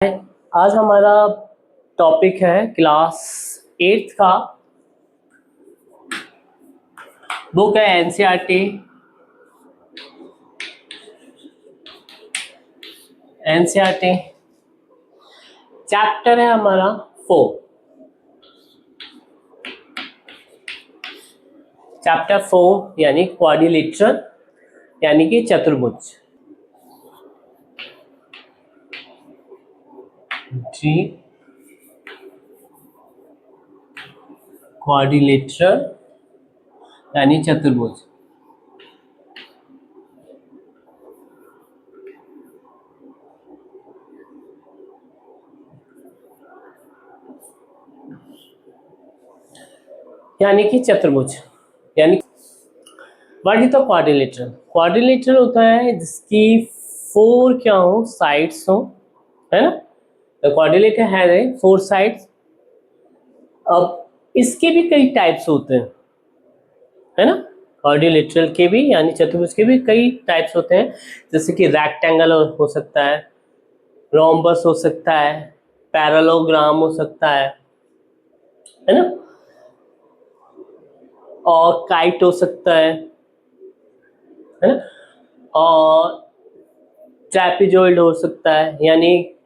आज हमारा टॉपिक है क्लास 8th का। बुक है एनसीईआरटी चैप्टर है हमारा 4। चैप्टर 4 यानी क्वाड्रिलेटरल यानी कि चतुर्भुज। जी क्वाड्रिलेटरल यानी चतुर्भुज। यानी कि चतुर्भुज यानी what is the quadrilateral. Quadrilateral होता है जिसकी 4 क्या हो, साइड्स हो, है ना। The quadrilateral has 4 sides. अब इसके भी कई टाइप्स होते हैं, है ना। क्वाड्रिलेटरल के भी यानी चतुर्भुज के भी कई टाइप्स होते हैं, जैसे कि रेक्टेंगल हो सकता है, रोम्बस हो सकता है, पैरेललोग्राम हो सकता है ना, और काइट हो सकता है ना, और ट्रैपेजॉइड हो सकता है। यानी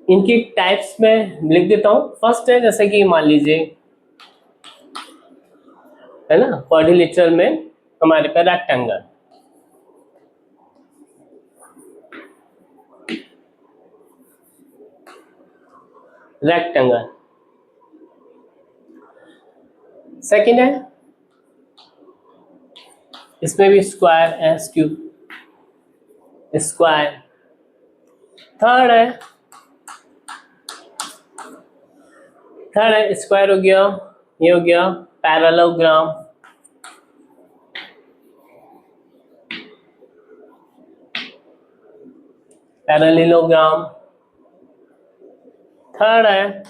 इनकी टाइप्स में लिख देता हूं। फर्स्ट है जैसे कि मान लीजिए, है ना, क्वाड्रिलेटरल में हमारे पास रेक्टेंगल, सेकंड है इसमें भी स्क्वायर है, स्क्वायर। थर्ड है स्क्वायर हो गया, ये हो गया पैरेललोग्राम। थर्ड है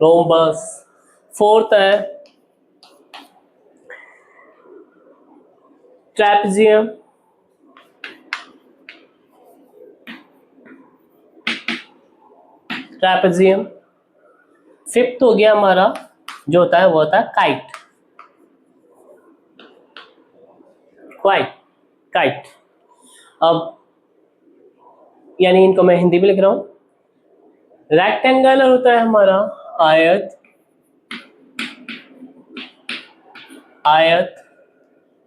रोम्बस। फोर्थ है ट्रैपेजियम। फिफ्थ हो गया हमारा जो होता है वो होता है काइट। अब यानी इनको मैं हिंदी में लिख रहा हूं। रेक्टेंगल होता है हमारा आयत।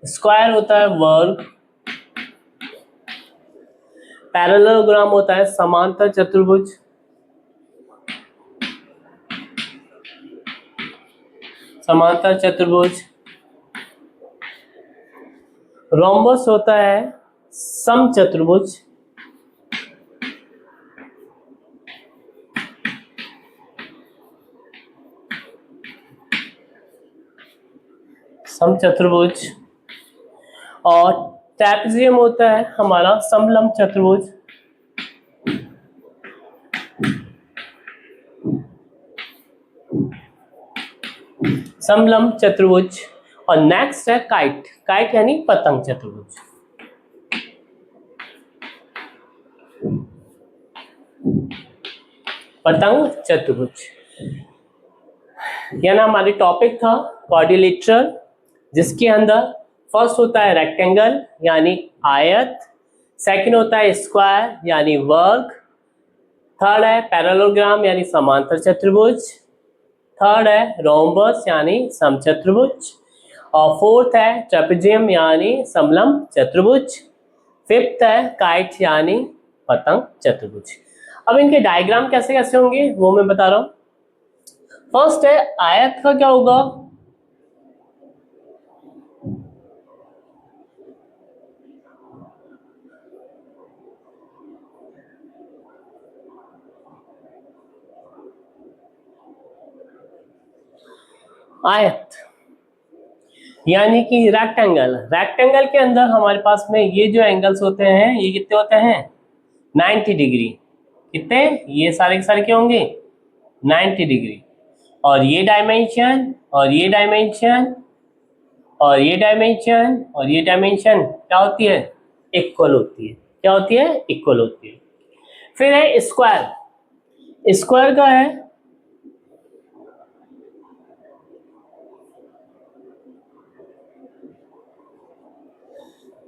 स्क्वायर होता है वर्ग। पैरेललोग्राम होता है समांतर चतुर्भुज। रोम्बस होता है समचतुर्भुज। और ट्रैपेजियम होता है हमारा समलंब चतुर्भुज। और नेक्स्ट है काइट यानी पतंग चतुर्भुज। यह ना हमारी टॉपिक था क्वाड्रिलेटरल, जिसके अंदर फर्स्ट होता है रेक्टेंगल यानी आयत, सेकंड होता है स्क्वायर यानी वर्ग, थर्ड है पैरेललोग्राम यानी समांतर चतुर्भुज, थर्ड है रोम्बस यानी समचतुर्भुज, और फोर्थ है ट्रेपेजियम यानी समलंब चतुर्भुज, फिफ्थ है काइट यानी पतंग चतुर्भुज। अब इनके डायग्राम कैसे कैसे होंगे वो मैं बता रहा हूं। फर्स्ट है आयत का क्या होगा, आयत यानी कि रेक्टेंगल के अंदर हमारे पास में ये जो एंगल्स होते हैं ये कितने होते हैं, 90 डिग्री। कितने, ये सारे के सारे क्या होंगे, 90 डिग्री। और ये डायमेंशन और ये डायमेंशन क्या होती है, इक्वल होती है। क्या होती है, इक्वल होती है। फिर है स्क्वायर। स्क्वायर का है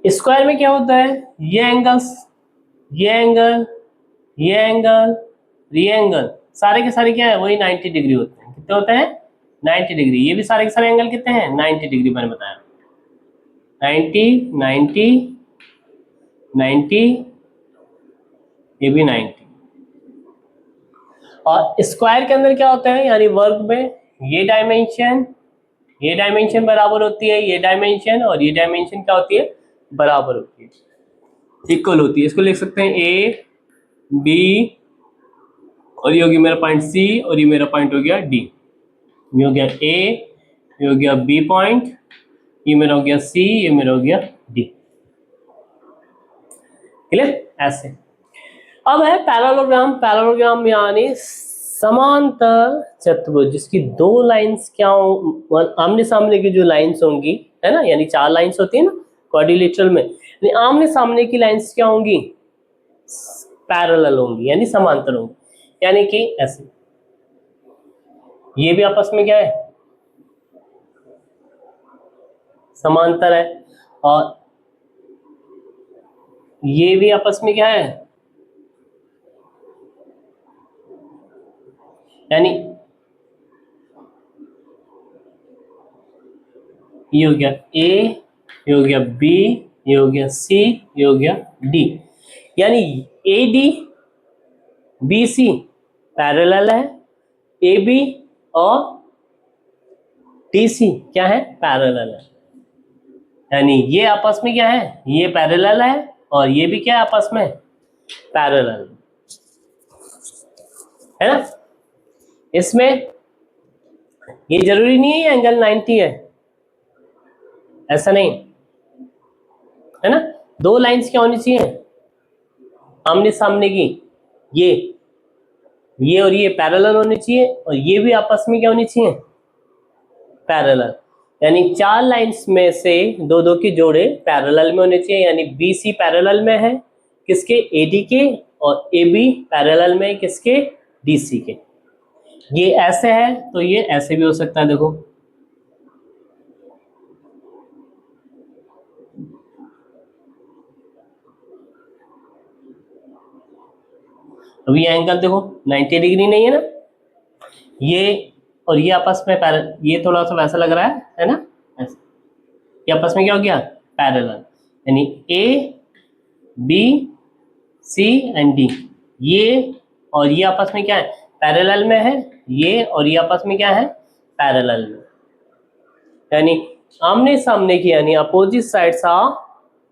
स्क्वायर में क्या होता है, ये एंगल्स, ये एंगल, ये एंगल, ये एंगल, सारे के सारे क्या है, वही 90 डिग्री होते हैं। कितने होते हैं, 90 डिग्री। ये भी सारे के सारे एंगल कितने हैं, 90 डिग्री मैंने बताया। 90, 90, 90, ये भी 90। और स्क्वायर के अंदर क्या होता है, यानी वर्ग में ये डायमेंशन बराबर होती है, ये डायमेंशन और ये डायमेंशन क्या होती है, बराबर होती है, इक्वल होती है। इसको लिख सकते हैं ए बी, और ये हो गया मेरा पॉइंट सी, और ये मेरा पॉइंट हो गया डी। ये हो गया ए, ये हो गया बी पॉइंट, ये मेरा हो गया सी, ये मेरा हो गया डी। क्लियर, ऐसे। अब है पैरेललोग्राम। पैरेललोग्राम यानी समांतर चतुर्भुज जिसकी दो लाइंस क्या हो, आमने सामने की जो लाइंस होंगी, है ना, यानी 4 लाइंस होती है ना क्वाड्रिलेटरल में, यानी आमने सामने की लाइंस क्या होंगी, पैरेलल होंगी, यानी समांतर होंगी। यानी कि ऐसे, ये भी आपस में क्या है, समांतर है, और ये भी आपस में क्या है, यानी ये हो गया ए, ये हो गया बी, ये हो गया सी, ये हो गया डी। यानी A D B C parallel है, ए बी और डी सी क्या है, पैरेलल है। यानी ये आपस में क्या है, ये पैरेलल है, और ये भी क्या है आपस में, पैरेलल है ना। इसमें ये जरूरी नहीं है एंगल 90 है, ऐसा नहीं है ना। दो लाइंस क्या होनी चाहिए, आमने सामने की, ये और ये पैरेलल होनी चाहिए, और ये भी आपस में क्या होनी चाहिए, पैरेलल। यानी 4 लाइंस में से दो दो की जोड़े पैरेलल में होने चाहिए। यानी बी सी पैरेलल में है किसके, ए डी के, और ए बी पैरेलल में किसके, डी सी के। ये ऐसे है तो ये ऐसे भी हो सकता है, देखो अभी ये एंगल देखो 90 डिग्री नहीं है ना, ये और ये आपस में ये थोड़ा सा वैसा लग रहा है ना, ऐसे। ये आपस में क्या हो गया, पैरेलल। यानी A B C and D, ये और ये आपस में क्या है, पैरेलल में है, ये और ये आपस में क्या है, पैरेलल में। यानी आमने सामने की, यानी opposite sides are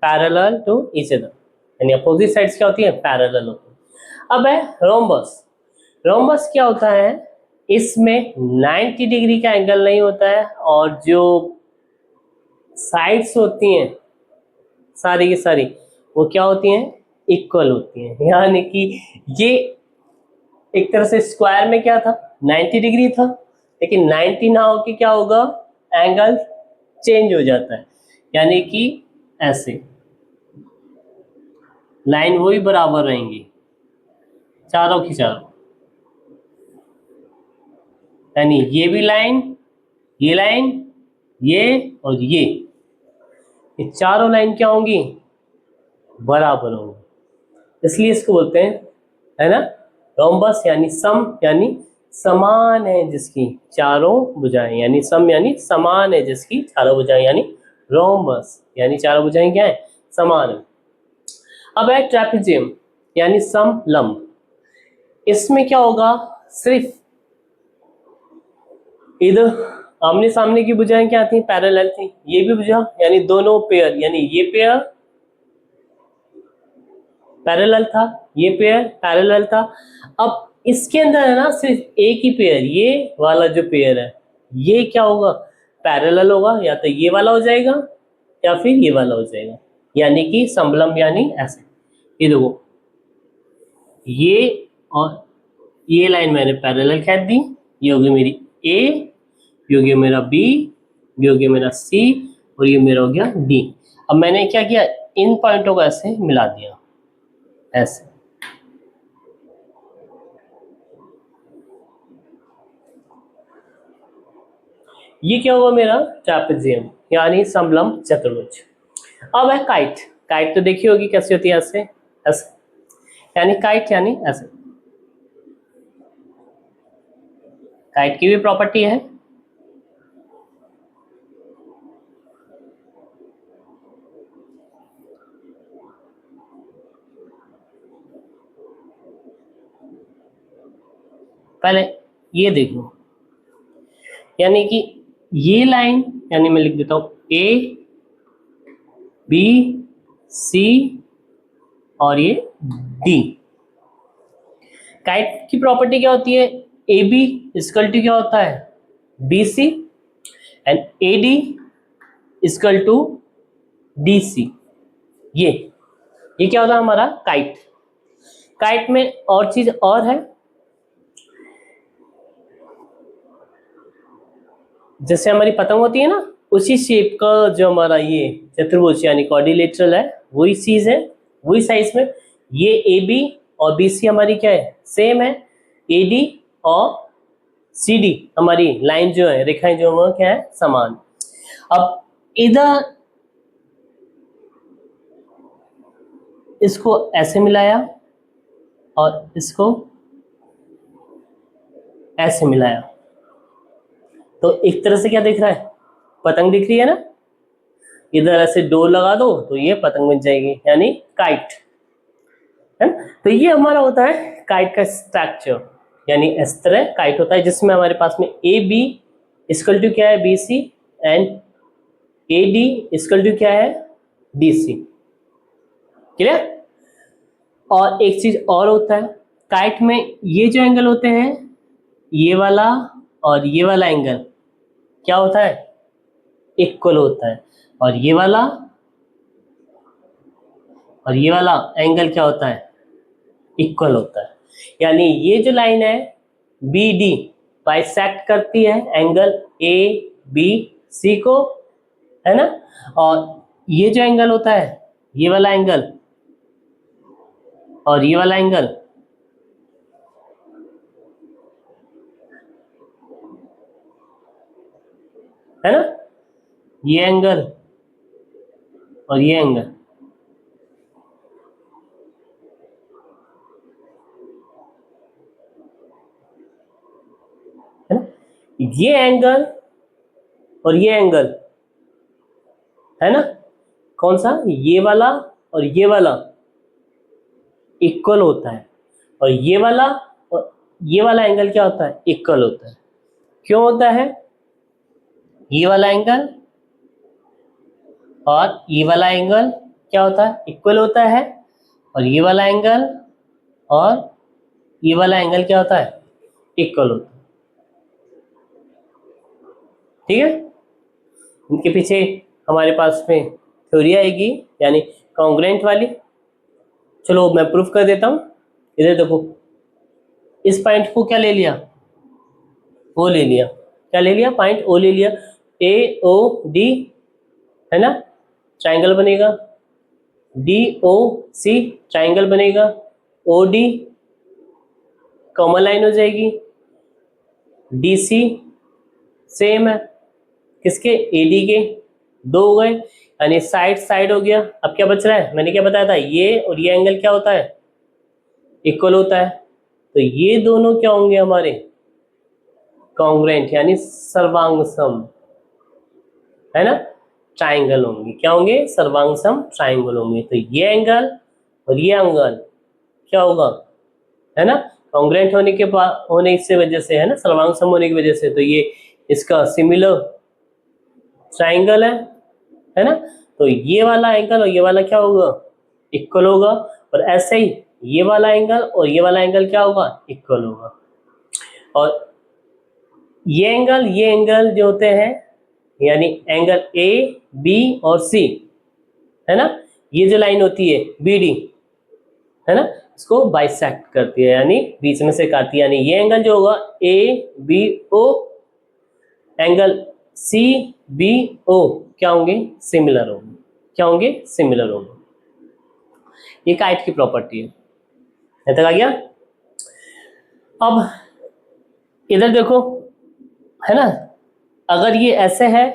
parallel to each other. यानी अपोजिट साइड्स क्या होती है, पैरेलल होती है। अब है रोम्बस। रोम्बस क्या होता है, इसमें 90 डिग्री का एंगल नहीं होता है, और जो साइड्स होती हैं सारी की सारी वो क्या होती हैं, इक्वल होती हैं। यानी कि ये एक तरह से स्क्वायर में क्या था, 90 डिग्री था, लेकिन 90 ना होके क्या होगा, एंगल चेंज हो जाता है। यानी कि ऐसे लाइन वही बराबर रहेंगी चारों की चारों। यानी ये भी लाइन, ये लाइन, ये और ये चारों लाइन क्या होंगी, बराबर होंगी। इसलिए इसको बोलते हैं, है ना, रोम्बस। यानी सम, यानी समान है जिसकी चारों भुजाएं, यानी सम यानी समान है जिसकी चारों भुजाएं, यानी रोम्बस। यानी चारों भुजाएं क्या है, समान है। अब है ट्रेपेजियम, यानी समलंब। इसमें क्या होगा, सिर्फ इधर आमने सामने की भुजाएं क्या थी, पैरेलल थी, ये भी भुजा, यानी दोनों पेयर, यानी ये पेयर पैरेलल था, ये पेयर पैरेलल था। अब इसके अंदर है ना सिर्फ एक ही पेयर, ये वाला जो पेयर है ये क्या होगा, पैरेलल होगा, या तो ये वाला हो जाएगा या फिर ये वाला हो जाएगा। यानी कि समलंब, यानी ऐसे। ये देखो, ये और ये लाइन मैंने पैरेलल खींच दी, ये होगी मेरी ए, ये हो गया मेरा बी, ये हो गया मेरा सी, और ये मेरा हो गया डी। अब मैंने क्या किया, इन पॉइंटों को ऐसे मिला दिया, ऐसे। ये क्या हुआ मेरा ट्रेपेजियम यानी समलंब चतुर्भुज। अब है काइट। काइट तो देखी होगी कैसी होती है, ऐसे ऐसे, यानी काइट यानी ऐसे। काइट की भी प्रॉपर्टी है, पहले ये देख लो, यानी कि ये लाइन, यानी मैं लिख देता हूं ए बी सी और ये डी। काइट की प्रॉपर्टी क्या होती है, ए बी इक्वल टू क्या होता है B C, and A D equal to D C. ये क्या होता है हमारा काइट। काइट में और चीज और है, जैसे हमारी पतंग होती है ना, उसी शेप का जो हमारा ये चतुर्भुज यानी क्वाड्रिलेटरल है, वही चीज है, वही साइज में। ये ए बी और बी सी हमारी क्या है, सेम है। ए डी और सी डी हमारी लाइन जो है, रेखाएं जो है क्या है, समान। अब इधर इसको ऐसे मिलाया और इसको ऐसे मिलाया, तो एक तरह से क्या दिख रहा है, पतंग दिख रही है ना। इधर ऐसे डोर लगा दो तो ये पतंग बन जाएगी, यानी काइट है ना। तो ये हमारा होता है काइट का स्ट्रक्चर, यानी इस तरह काइट होता है, जिसमें हमारे पास में ए बी इक्वल टू क्या है B C, and A D equal to क्या है डी सी। क्लियर। और एक चीज और होता है काइट में, ये जो एंगल होते हैं, ये वाला और ये वाला एंगल क्या होता है, इक्वल होता है। और ये वाला एंगल क्या होता है, इक्वल होता है। यानी ये जो लाइन है बी डी बाइसेक्ट करती है एंगल ए बी सी को, है ना। और ये जो एंगल होता है, ये वाला एंगल और ये वाला एंगल, है ना, ये एंगल और ये एंगल, है ना। ये एंगल और ये एंगल, है ना, कौन सा, ये वाला और ये वाला इक्वल होता है। और ये वाला एंगल क्या होता है, इक्वल होता है। क्यों होता है, ये वाला एंगल और ये वाला एंगल क्या होता है, इक्वल होता है। और ये वाला एंगल और ये वाला एंगल क्या होता है, इक्वल होता है। ठीक है। इनके पीछे हमारे पास में थ्योरी आएगी, यानी कॉन्ग्रुएंट वाली। चलो मैं प्रूफ कर देता हूं। इधर देखो, इस पॉइंट को क्या ले लिया, ओ ले लिया। क्या ले लिया, पॉइंट ओ ले लिया। ए ओ डी, है ना, ट्राइंगल बनेगा। डी ओ सी ट्राइंगल बनेगा। ओ डी कॉमन लाइन हो जाएगी। डी सी सेम है किसके, ए डी के। दो हो गए, यानी साइड साइड हो गया। अब क्या बच रहा है, मैंने क्या बताया था, ये और ये एंगल क्या होता है, इक्वल होता है। तो ये दोनों क्या होंगे हमारे, कॉन्ग्रुएंट यानी सर्वांगसम, है ना, ट्राइंगल होंगे। क्या होंगे, सर्वांगसम ट्राइंगल होंगे। तो ये एंगल और ये एंगल क्या होगा, है ना, कॉन्ग्रुएंट होने की वजह से, है ना, सर्वांगसम होने की वजह से, तो ये इसका सिमिलर ट्राइंगल है ना। तो ये वाला एंगल और ये वाला क्या होगा, इक्वल होगा। और ऐसे ही ये वाला एंगल और ये वाला एंगल क्या होगा, इक्वल होगा। और ये एंगल जो होते हैं, यानी एंगल ए बी और सी, है ना, ये जो लाइन होती है बी डी, है ना, इसको बाइसेक्ट करती है, यानी बीच में से काटती है। यानी ये एंगल जो होगा A B O, angle C B O क्या होंगे, सिमिलर होंगे। क्या होंगे, सिमिलर होंगे। ये काइट की प्रॉपर्टी है। तक आ गया। अब इधर देखो, है ना, अगर ये ऐसे है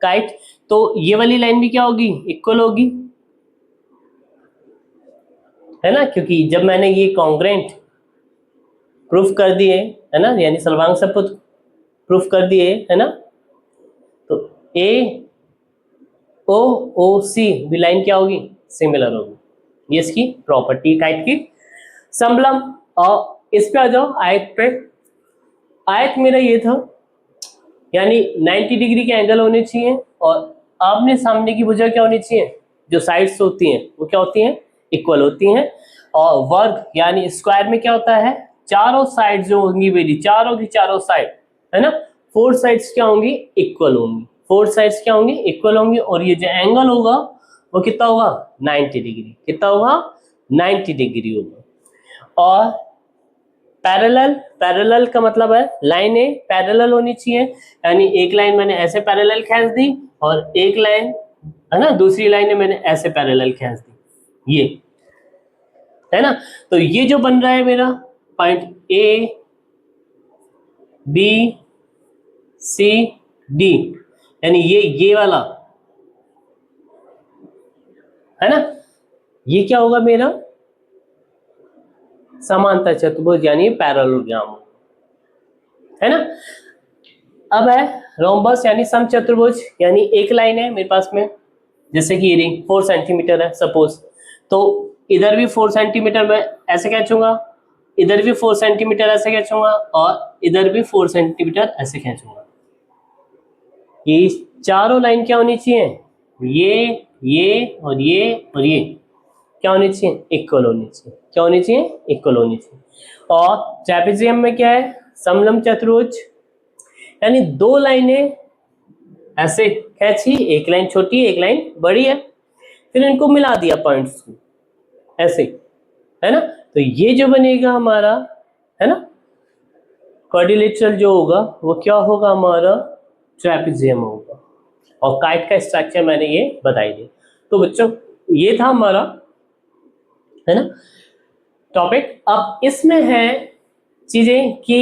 काइट, तो ये वाली लाइन भी क्या होगी, इक्वल होगी, है ना, क्योंकि जब मैंने ये कॉन्ग्रेंट प्रूफ कर दिए, है ना, यानी सर्वांग सपूत प्रूफ कर दिए, है ना, तो ए ओ ओ सी भी लाइन क्या होगी, सिमिलर होगी। ये इसकी प्रॉपर्टी काइट की। समलम, और इस पे आ जाओ, आयत पे। आयत मेरा ये था, यानी 90 डिग्री के एंगल होने चाहिए, और आपने सामने की भुजा क्या होनी चाहिए, जो साइड्स होती हैं वो क्या होती हैं, इक्वल होती हैं। और वर्ग यानी स्क्वायर में क्या होता है, चारों साइड जो होंगी मेरी, चारों की चारों साइड, है ना, फोर साइड्स क्या होंगी, इक्वल होंगी। फोर साइड्स क्या होंगी, इक्वल होंगी। और ये जो एंगल होगा वो कितना होगा, 90 डिग्री। कितना होगा, 90 डिग्री होगा। और पैरेलल, पैरेलल का मतलब है लाइनें पैरेलल होनी चाहिए, यानी एक लाइन मैंने ऐसे पैरेलल खींच दी, और एक लाइन, है ना, दूसरी लाइन मैंने ऐसे पैरेलल खींच दी, ये, है ना। तो ये जो बन रहा है मेरा point A B C D, यानी ये वाला, है ना, ये क्या होगा मेरा समांतर चतुर्भुज, यानी पैरेललोग्राम, है ना। अब है रोम्बस यानी समचतुर्भुज, यानी एक लाइन है मेरे पास में, जैसे कि ये 4 सेंटीमीटर है सपोज, तो इधर भी 4 सेंटीमीटर में ऐसे खींचूंगा, इधर भी 4 सेंटीमीटर ऐसे खींचूंगा, और इधर भी 4 सेंटीमीटर ऐसे खींचूंगा। ये चारों लाइन क्या होनी चाहिए, ये और ये और ये क्या होनी चाहिए, इक्वल होनी चाहिए। क्या होनी चाहिए, इक्वल होनी चाहिए। और ट्रेपेजियम में क्या है, समलंब चतुर्भुज, यानी दो लाइनें ऐसे खींची, एक लाइन छोटी है एक लाइन बड़ी है, फिर इनको मिला दिया पॉइंट्स को ऐसे, है ना, तो ये जो बनेगा हमारा, है ना, क्वाड्रिलेटरल जो होगा वो क्या होगा, हमारा ट्रेपेजियम होगा। और काइट का स्ट्रक्चर मैंने ये बताई दी। तो बच्चों ये था हमारा, है ना, टॉपिक। अब इसमें है चीजें कि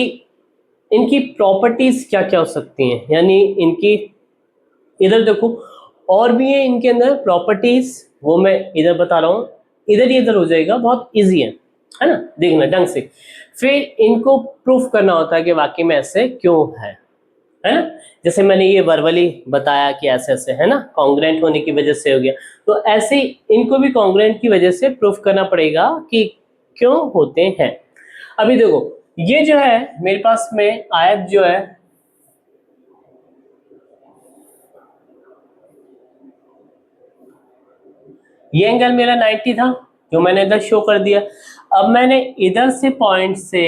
इनकी प्रॉपर्टीज क्या क्या हो सकती हैं, यानी इनकी, इधर देखो और भी है इनके अंदर प्रॉपर्टीज, वो मैं इधर बता रहा हूँ, इधर ही इधर हो जाएगा, बहुत इजी है ना, देखना ढंग से। फिर इनको प्रूफ करना होता है कि वाकई में ऐसे क्यों है ना, जैसे मैंने ये वर्बली बताया कि ऐसे ऐसे, है ना, कॉन्ग्रेंट होने की वजह से हो गया, तो ऐसे इनको भी कॉन्ग्रेंट की वजह से प्रूफ करना पड़ेगा कि क्यों होते हैं। अभी देखो ये जो है मेरे पास में आयत जो है, ये एंगल मेरा 90 था जो मैंने इधर शो कर दिया। अब मैंने इधर से पॉइंट से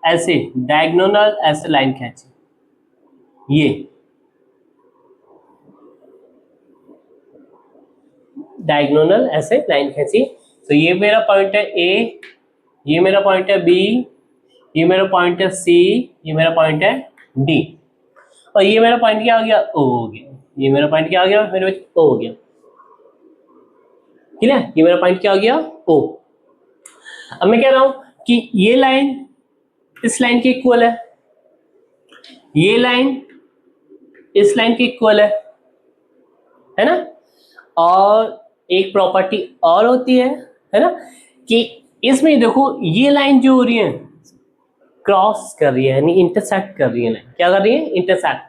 ऐसे डायगोनल ऐसे लाइन खींची, ये डायगोनल ऐसे लाइन खींची, तो ये मेरा पॉइंट है ए, ये मेरा पॉइंट है बी, ये मेरा पॉइंट है सी, ये मेरा पॉइंट है डी, और ये मेरा पॉइंट क्या आ गया, ओ हो गया। ये मेरा पॉइंट क्या आ गया मेरे बच्चे, ओ हो गया। ठीक है, ये मेरा पॉइंट क्या आ गया, ओ। अब मैं कह रहा हूं कि ये लाइन इस लाइन के इक्वल ये लाइन इस लाइन के इक्वल है ना। और एक प्रॉपर्टी और होती है ना, कि इसमें देखो ये लाइन जो हो रही है क्रॉस कर रही है, यानी इंटरसेक्ट कर रही है लाइन, क्या कर रही है, इंटरसेक्ट,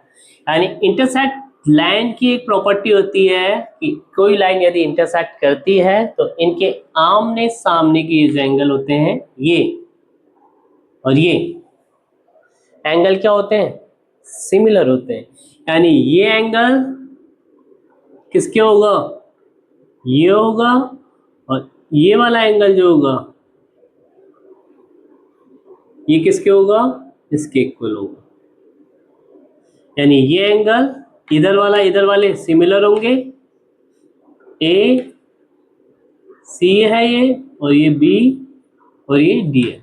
यानी इंटरसेक्ट लाइन की एक प्रॉपर्टी होती है कि कोई लाइन यदि इंटरसेक्ट करती है तो इनके आमने सामने के जो एंगल होते हैं ये और ये एंगल क्या होते हैं, सिमिलर होते हैं, यानी ये एंगल किसके होगा, ये होगा, और ये वाला एंगल जो होगा ये किसके होगा, इसके इक्वल होगा। यानी ये एंगल इधर वाला इधर वाले सिमिलर होंगे, ए सी है ये, और ये बी और ये डी है।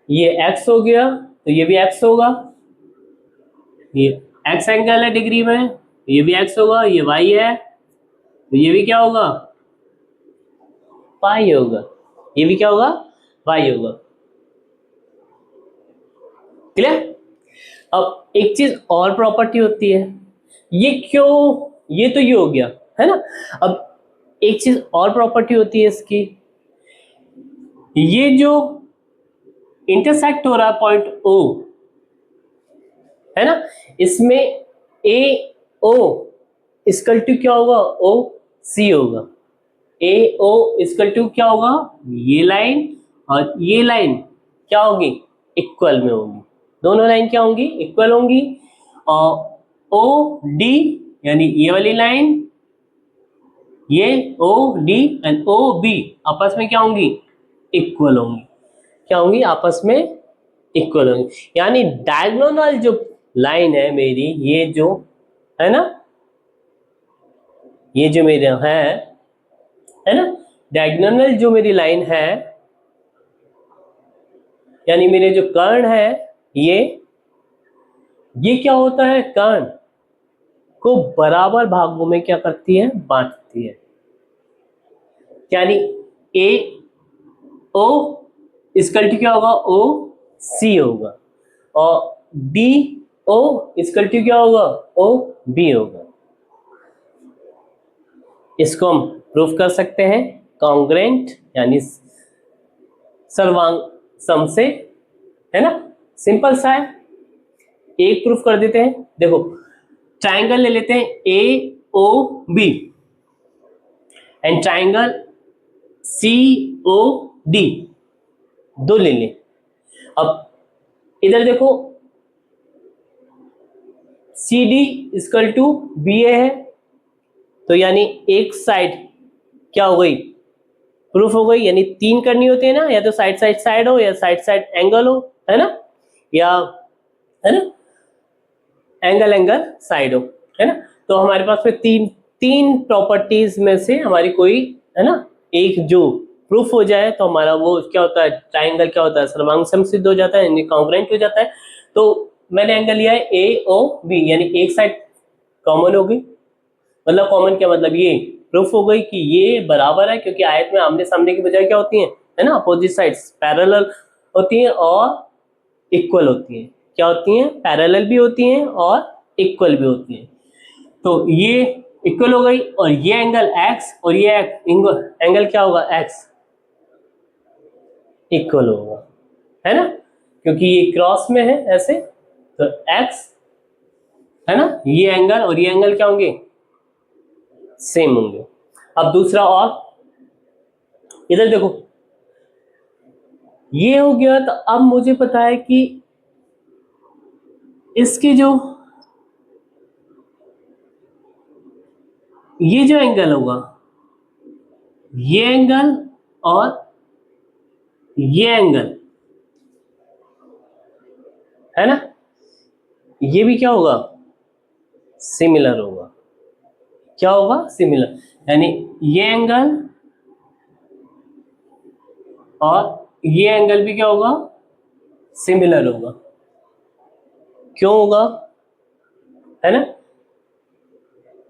ये एक्स हो गया तो ये भी एक्स होगा, ये एक्स एंगल है डिग्री में, ये भी x होगा, ये y है, तो ये भी क्या होगा, y होगा, ये भी क्या होगा, y होगा। क्लियर। अब एक चीज और प्रॉपर्टी होती है, ये क्यों, ये तो ये हो गया है ना। अब एक चीज और प्रॉपर्टी होती है इसकी, ये जो इंटरसेक्ट हो रहा है पॉइंट O है ना, इसमें ए ओ इक्वल टू क्या होगा, ओ सी होगा। ए ओ इक्वल टू क्या होगा, ये लाइन और ये लाइन क्या होगी, इक्वल में होगी। दोनों लाइन क्या होंगी, इक्वल होंगी। और ओ डी यानी ये वाली लाइन, ये O D and O B आपस में क्या होंगी, इक्वल होंगी। क्या होंगी, आपस में इक्वल होंगी। यानी डायगोनल जो लाइन है मेरी, ये जो है ना, ये जो मेरा है ना, डायगोनल जो मेरी लाइन है, यानी मेरे जो कर्ण है, ये क्या होता है, कर्ण को बराबर भागों में क्या करती है, बांटती है। यानी ए ओ इक्वल टू क्या होगा, ओ सी होगा, और डी ओ इक्वल टू क्या होगा, ओ बी होगा। इसको हम प्रूफ कर सकते हैं कॉन्ग्रेंट यानी सर्वांग सम से, है ना, सिंपल सा है। एक प्रूफ कर देते हैं, देखो ट्राइंगल ले लेते हैं A O B and triangle C O D, दो ले लें। अब इधर देखो C D equal to B A है, तो यानी एक साइड क्या हो गई, प्रूफ हो गई। यानी तीन करनी होती है ना, या तो साइड साइड साइड हो, या साइड साइड एंगल हो, है ना, या है ना एंगल एंगल साइड हो, है ना। तो हमारे पास में तीन तीन प्रॉपर्टीज में से हमारी कोई है ना एक जो प्रूफ हो जाए, तो हमारा वो क्या होता है, ट्राइंगल क्या होता है, सर्वांग समसिद्ध हो जाता है, यानी कॉन्ग्रुएंट हो जाता है। तो मैंने एंगल लिया है ए ओ बी, यानी एक साइड कॉमन हो गई। मतलब कॉमन क्या मतलब, ये प्रूफ हो गई कि ये बराबर है, क्योंकि आयत में आमने सामने की बजाय क्या होती है ना, अपोजिट साइड्स पैरेलल होती हैं और इक्वल होती हैं। क्या होती हैं, पैरेलल भी होती हैं और इक्वल भी होती हैं। तो ये इक्वल हो गई, और ये एंगल x और ये एंगल क्या होगा, x इक्वल होगा, है ना, क्योंकि ये क्रॉस में है ऐसे, तो x है ना, ये एंगल और ये एंगल क्या होंगे, सेम होंगे। अब दूसरा, और इधर देखो ये हो गया, तो अब मुझे पता है कि इसकी जो ये जो एंगल होगा, ये एंगल और ये एंगल है ना, ये भी क्या होगा, सिमिलर होगा। क्या होगा, सिमिलर, यानी ये एंगल और ये एंगल भी क्या होगा, सिमिलर होगा। क्यों होगा, है ना,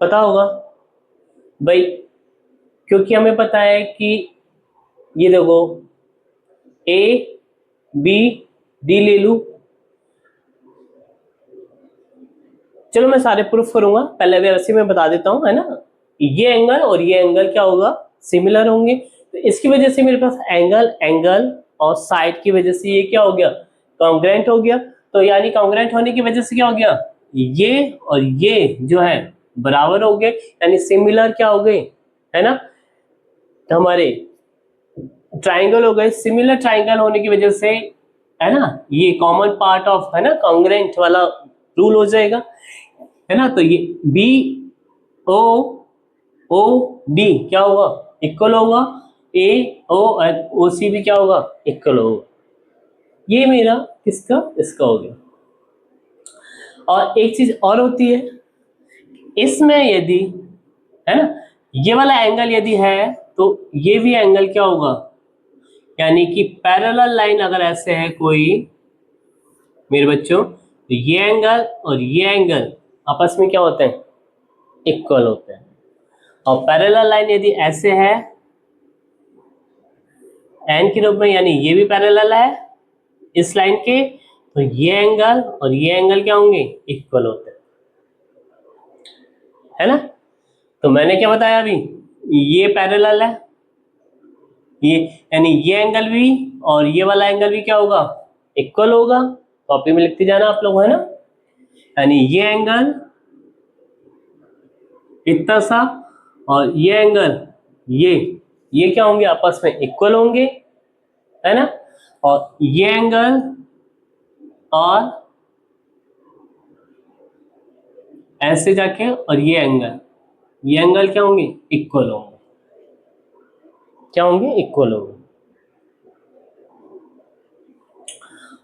पता होगा भाई, क्योंकि हमें पता है कि ये देखो ए बी डी ले लू। चलो मैं सारे प्रूफ करूंगा, पहले वैसे मैं बता देता हूं, है ना, ये एंगल और ये एंगल क्या होगा, सिमिलर होंगे। तो इसकी वजह से मेरे पास एंगल एंगल और साइड की वजह से ये क्या हो गया, कॉन्ग्रुएंट हो गया। तो यानी कॉन्ग्रुएंट होने की वजह से क्या हो गया, ये और ये जो है बराबर हो गए, यानी सिमिलर क्या हो गए, है ना, तो हमारे ट्राइंगल हो गए। सिमिलर ट्राइंगल होने की वजह से, है ना, ये कॉमन पार्ट ऑफ, है ना, कॉन्ग्रुएंट वाला रूल हो जाएगा, है ना। तो ये बी ओ ओ डी क्या होगा, इक्वल होगा, ए ओ एंड ओ सी भी क्या होगा, इक्वल होगा। ये मेरा किसका, इसका हो गया। और एक चीज और होती है इसमें, यदि है ना ये वाला एंगल यदि है, तो ये भी एंगल क्या होगा, यानी कि पैरेलल लाइन अगर ऐसे है कोई मेरे बच्चों, तो ये एंगल और ये एंगल आपस में क्या होते हैं, इक्वल होते हैं। और पैरेलल लाइन यदि ऐसे है एन के रूप में, यानी ये भी पैरेलल है इस लाइन के, तो ये एंगल और ये एंगल क्या होंगे, इक्वल होते हैं, है ना। तो मैंने क्या बताया अभी, ये पैरेलल है, ये यानी ये एंगल भी और ये वाला एंगल भी क्या होगा, इक्वल होगा। कॉपी में लिखते जाना आप लोग, है ना। यानी ये एंगल इतना सा और ये एंगल ये क्या होंगे, आपस में इक्वल होंगे, है ना। और ये एंगल और ऐसे जाके और ये एंगल क्या होंगे, इक्वल होंगे, क्या होंगे, इक्वल होंगे।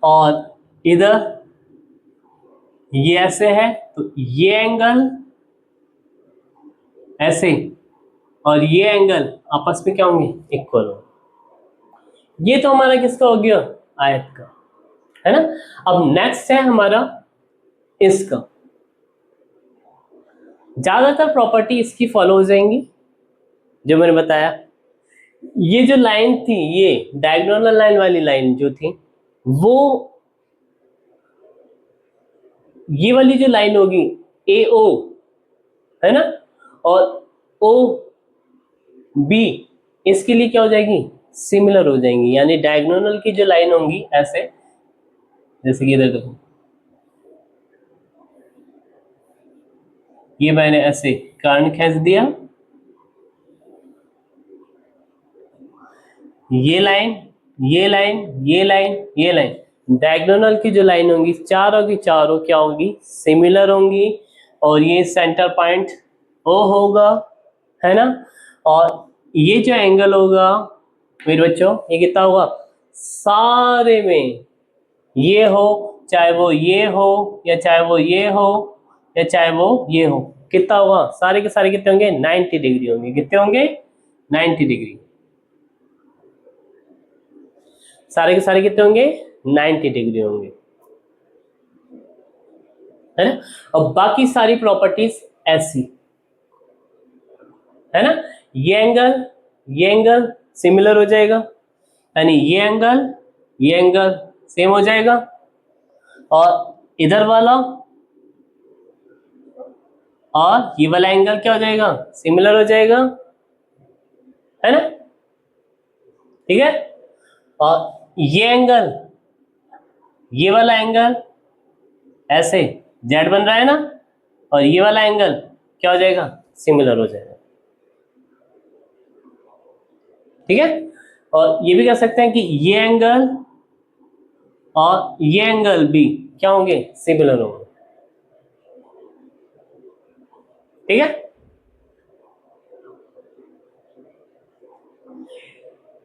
और इधर ये ऐसे है तो ये एंगल ऐसे और ये एंगल आपस में क्या होंगे, इक्वल होंगे। ये तो हमारा किसका हो गया, आयत का, है ना। अब नेक्स्ट है हमारा इसका। ज्यादातर प्रॉपर्टी इसकी फॉलो हो जाएंगी जो मैंने बताया। ये जो लाइन थी, ये डायगोनल लाइन वाली लाइन जो थी, वो ये वाली जो लाइन होगी ए ओ, है ना, और ओ बी, इसके लिए क्या हो जाएगी, सिमिलर हो जाएंगी। यानी डायगोनल की जो लाइन होंगी ऐसे, जैसे कि इधर देखो, ये मैंने ऐसे कर्ण खींच दिया, ये लाइन ये लाइन ये लाइन ये लाइन, डायगोनल की जो लाइन होंगी चारों की चारों क्या होंगी, सिमिलर होंगी। और ये सेंटर पॉइंट ओ होगा, है ना। और ये जो एंगल होगा मेरे बच्चों, ये कितना होगा, सारे में ये हो, चाहे वो ये हो या चाहे वो ये हो या चाहे वो ये हो, कितना होगा, सारे के सारे कितने होंगे, 90 डिग्री होंगे। कितने होंगे, 90 डिग्री। सारे के सारे कितने होंगे, 90 डिग्री होंगे, है ना। और बाकी सारी प्रॉपर्टीज ऐसी, है ना। ये एंगल सिमिलर हो जाएगा, यानी ये एंगल सेम हो जाएगा। और इधर वाला और ये वाला एंगल क्या हो जाएगा, सिमिलर हो जाएगा, है ना, ठीक है। और ये वाला एंगल ऐसे जेड बन रहा है ना, और ये वाला एंगल क्या हो जाएगा, सिमिलर हो जाएगा, ठीक है। और ये भी कह सकते हैं कि ये एंगल और ये एंगल भी क्या होंगे, सिमिलर होंगे, ठीक है।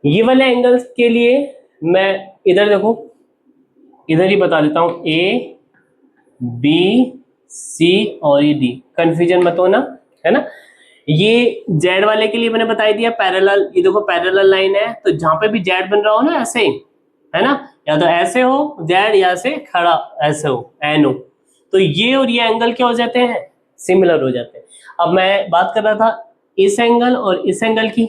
ये वाले एंगल्स के लिए मैं इधर देखो, इधर ही बता देता हूं, ए बी सी और ये डी, कंफ्यूजन मत होना, है ना। ये जेड वाले के लिए मैंने बता दिया पैरेलल, ये देखो पैरेलल लाइन है, तो जहां पे भी जेड बन रहा हो ना ऐसे, है ना, या तो ऐसे हो जेड या से खड़ा ऐसे हो एन हो, तो ये और ये एंगल क्या हो जाते हैं, सिमिलर हो जाते हैं। अब मैं बात कर रहा था इस एंगल और इस एंगल की,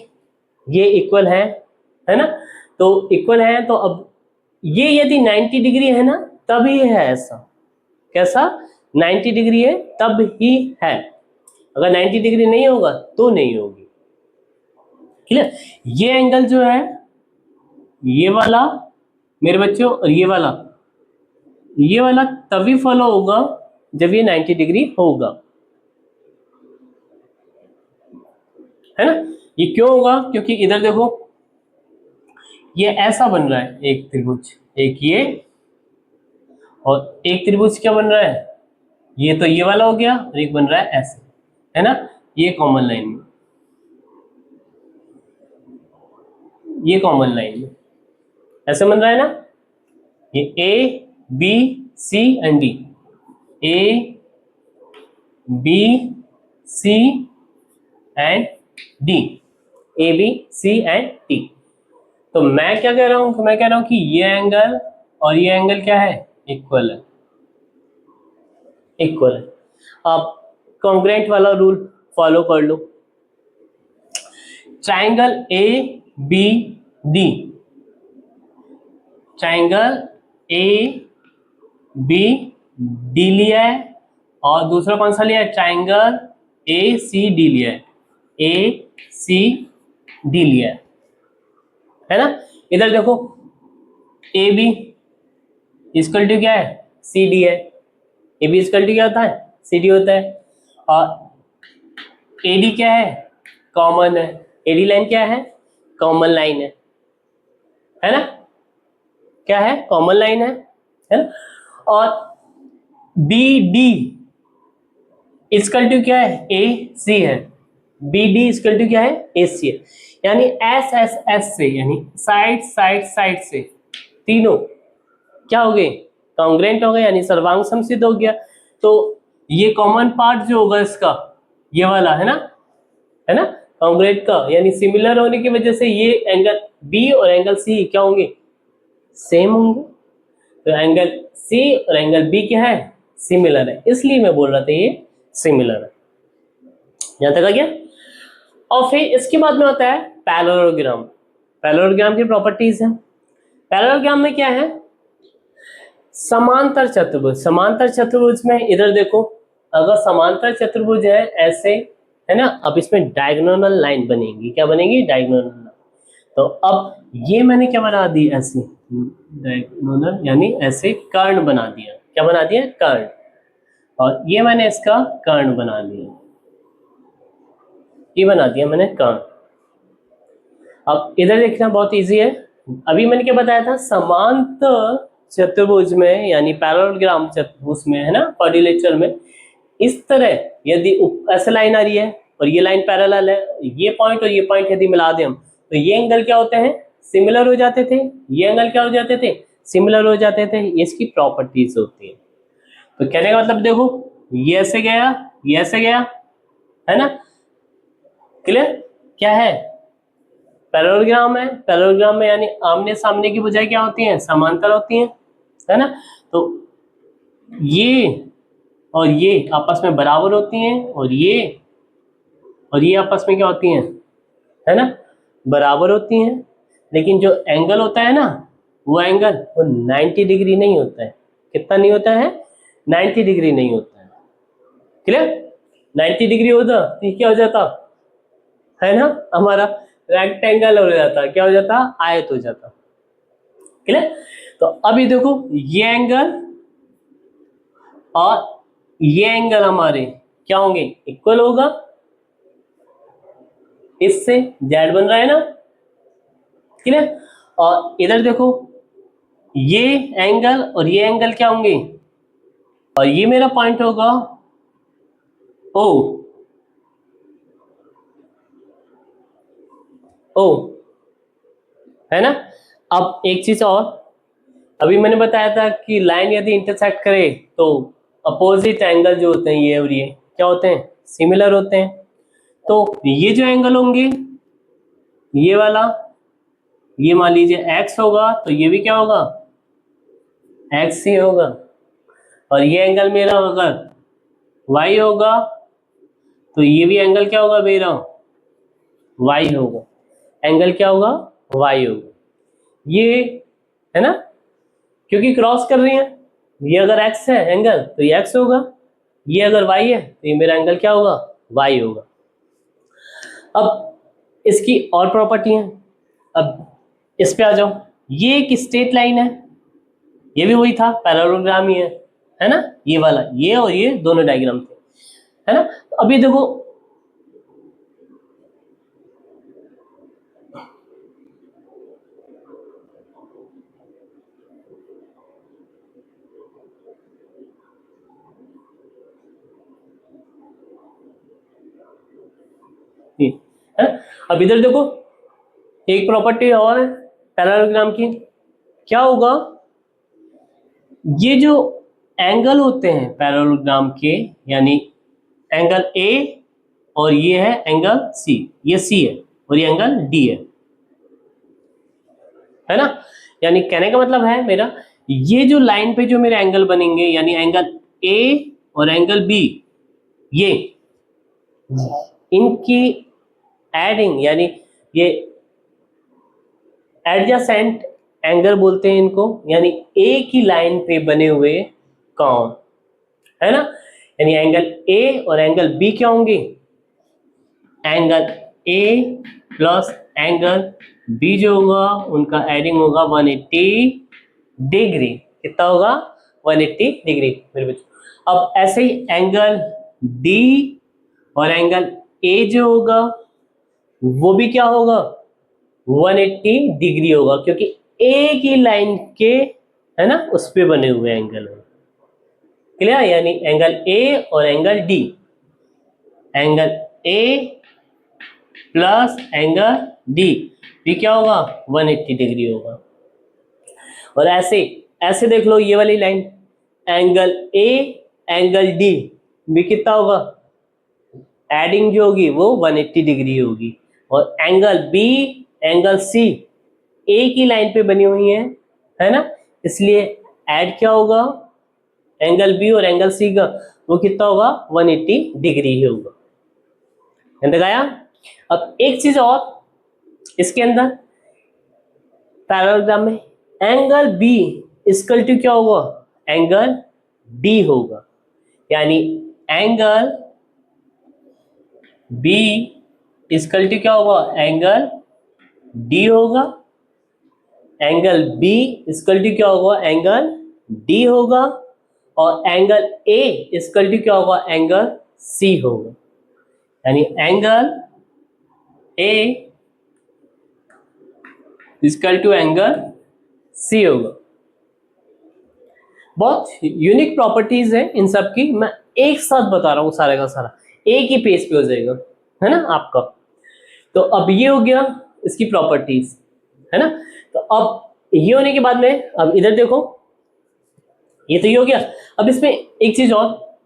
ये इक्वल है ना, तो इक्वल है, तो अब ये यदि 90 डिग्री है ना, तभी है ऐसा, कैसा, 90 डिग्री है तब ही है, अगर 90 डिग्री नहीं होगा तो नहीं होगी, क्लियर। ये एंगल जो है, ये वाला मेरे बच्चों, और ये वाला तभी फॉलो होगा जब ये 90 डिग्री होगा, है ना। ये क्यों होगा, क्योंकि इधर देखो ये ऐसा बन रहा है एक त्रिभुज, एक ये, और एक त्रिभुज क्या बन रहा है, ये तो ये वाला हो गया, और एक बन रहा है ऐसे, है ना, ये कॉमन लाइन में, ये कॉमन लाइन में ऐसे बन रहा है ना, ये A B C and D, A B C and D, A B C and D. तो मैं क्या कह रहा हूं, मैं कह रहा हूं कि ये एंगल और ये एंगल क्या है, इक्वल है। अब कॉन्ग्रुएंट वाला रूल फॉलो कर लो। Triangle A B D, triangle A B D लिया है, और दूसरा कौन सा लिया है, ट्राइंगल ए सी डी लिया है, ए सी डी लिया है ना। इधर देखो ए बी इक्वल टू क्या है, सी डी है, ए बी इक्वल टू क्या होता है, सी डी होता है, और ए डी क्या है, कॉमन है, ए डी लाइन क्या है, कॉमन लाइन है ना, क्या है, कॉमन लाइन है ना। और बी डी इक्वल टू क्या है, ए सी है, बी डी इक्वल टू क्या है, ए सी है, यानी एस एस एस से, यानी साइड साइड साइड से तीनों क्या हो गए, कॉन्ग्रेंट हो गए, यानी सर्वांग समसिद्ध हो गया। तो ये कॉमन पार्ट जो होगा इसका, ये वाला है ना कॉन्ग्रेंट का, यानी सिमिलर होने की वजह से ये एंगल बी और एंगल सी क्या होंगे, सेम होंगे। तो एंगल सी और एंगल बी क्या है, सिमिलर है, इसलिए मैं बोल रहा था ये सिमिलर है। यहां तक आ गया। और फिर इसके बाद में होता है पैरेललोग्राम। पैरेललोग्राम की प्रॉपर्टीज है। पैरेललोग्राम में क्या है, समांतर चतुर्भुज। समांतर चतुर्भुज में इधर देखो, अगर समांतर चतुर्भुज है ऐसे, है ना, अब इसमें डायगोनल लाइन बनेगी, क्या बनेगी, डायगोनल। तो अब ये मैंने क्या बना दी, ऐसे डायगोनल, यानी ऐसे कर्ण बना दिया, क्या बना दिया, कर्ण, और ये मैंने इसका कर्ण बना दिया, ये बना दिया मैंने कर्ण। अब इधर देखना बहुत इजी है। अभी मैंने क्या बताया था, समांतर चतुर्भुज में यानी पैरेललोग्राम चतुर्भुज में, है ना, क्वाड्रिलेटरल में, इस तरह यदि ऐसे लाइन आ रही है और ये लाइन पैरेलल है, ये पॉइंट और ये पॉइंट यदि मिला दें हम, तो ये एंगल क्या होते हैं, सिमिलर हो जाते थे, ये एंगल क्या हो जाते थे, सिमिलर हो जाते थे। इसकी प्रॉपर्टीज होती है। तो कहने का मतलब देखो, ये ऐसे गया, ये ऐसे गया, है ना, क्लियर, क्या है, पैरेललोग्राम है। पैरेललोग्राम में यानी आमने सामने की बजाय क्या होती हैं, समांतर होती हैं, है ना। तो ये और ये आपस में बराबर होती हैं, और ये आपस में क्या होती हैं, है ना, बराबर होती हैं। लेकिन जो एंगल होता है ना, वो एंगल वो 90 डिग्री नहीं होता है। कितना नहीं होता है, 90 डिग्री नहीं होता है, क्लियर। 90 डिग्री होता तो क्या हो जाता, है ना, हमारा रेक्टेंगल हो जाता, क्या हो जाता, आयत हो जाता, क्लियर। तो अभी देखो, ये एंगल और ये एंगल हमारे क्या होंगे, इक्वल होगा, इससे जेड बन रहा है ना, क्लियर। और इधर देखो, ये एंगल और ये एंगल क्या होंगे, और ये मेरा पॉइंट होगा ओ, है ना। अब एक चीज और, अभी मैंने बताया था कि लाइन यदि इंटरसेक्ट करे तो अपोजिट एंगल जो होते हैं, ये और ये क्या होते हैं, सिमिलर होते हैं। तो ये जो एंगल होंगे, ये वाला, ये मान लीजिए x होगा, तो ये भी क्या होगा, x ही होगा। और ये एंगल मेरा अगर y होगा, तो ये भी एंगल क्या होगा मेरा, y होगा। एंगल क्या होगा, y होगा। ये है ना, क्योंकि क्रॉस कर रही है, ये अगर x है एंगल तो ये x होगा, ये अगर y है तो ये मेरा एंगल क्या होगा, y होगा। अब इसकी और प्रॉपर्टी है, अब इस पे आ जाओ। ये एक स्ट्रेट लाइन है, ये भी वही था, पैरेललोग्राम ही है ना, ये वाला, ये और ये दोनों डायग्राम थे, है ना। तो अभी देखो, है, अब इधर देखो, एक प्रॉपर्टी और है पैरेललोग्राम की, क्या होगा, ये जो एंगल होते हैं पैरेललोग्राम के, यानी एंगल ए और ये है एंगल सी, ये सी है और ये एंगल डी है ना। यानी कहने का मतलब है मेरा, ये जो लाइन पे जो मेरे एंगल बनेंगे, यानी एंगल ए और एंगल बी, ये इनकी एडिंग यानी ये एडजेसेंट एंगल बोलते हैं इनको, यानी एक ही लाइन पे बने हुए कौन है ना, यानी एंगल ए और एंगल बी क्या होंगे, angle A plus angle B जो होगा उनका एडिंग होगा 180 डिग्री। कितना होगा, 180 डिग्री मेरे बच्चों। अब ऐसे ही एंगल डी और एंगल ए जो होगा वो भी क्या होगा, 180 डिग्री होगा, क्योंकि एक ही लाइन के है ना उस पे बने हुए एंगल है। क्लियर, यानी एंगल ए और angle D, angle A plus angle D भी क्या होगा, 180 डिग्री होगा। और ऐसे ऐसे देख लो ये वाली line, angle A angle D भी कितना होगा, एडिंग जो होगी वो 180 डिग्री होगी। और एंगल बी एंगल सी एक ही लाइन पे बनी हुई है ना, इसलिए ऐड क्या होगा, एंगल बी और एंगल सी का वो कितना होगा, 180 डिग्री ही होगा। आया। अब एक चीज और इसके अंदर पैरेललोग्राम में, एंगल बी इक्वल टू क्या होगा, एंगल डी होगा, यानी एंगल बी इक्वल टू क्या होगा, एंगल डी होगा, एंगल बी इक्वल टू क्या होगा, एंगल डी होगा, और एंगल ए इक्वल टू क्या होगा, एंगल सी होगा, यानी angle A equal to angle C होगा। बहुत यूनिक प्रॉपर्टीज है इन सब की, मैं एक साथ बता रहा हूं, सारे का सारा एक ही पेज पे हो जाएगा है ना आपका। तो अब ये हो गया इसकी प्रॉपर्टीज है ना। तो अब ये होने के बाद में अब इधर देखो, ये तो ये हो गया। अब इसमें एक चीज और,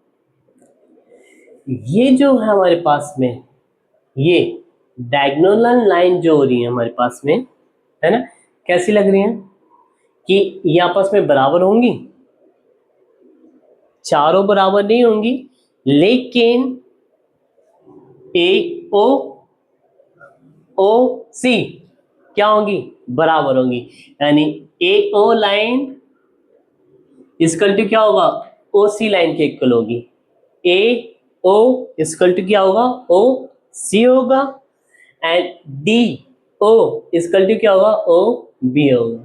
ये जो है हमारे पास में ये डायगोनल लाइन जो हो रही है हमारे पास में है ना, कैसी लग रही है कि ये आपस में बराबर होंगी, चारों बराबर नहीं होंगी, लेकिन ए ओ ओ सी क्या होंगी, बराबर होंगी, यानी ए ओ लाइन इक्वल टू क्या होगा, ओ सी लाइन के इक्वल होगी, ए ओ इक्वल टू क्या होगा, ओ सी होगा, and D O equal to क्या होगा, ओ बी होगा।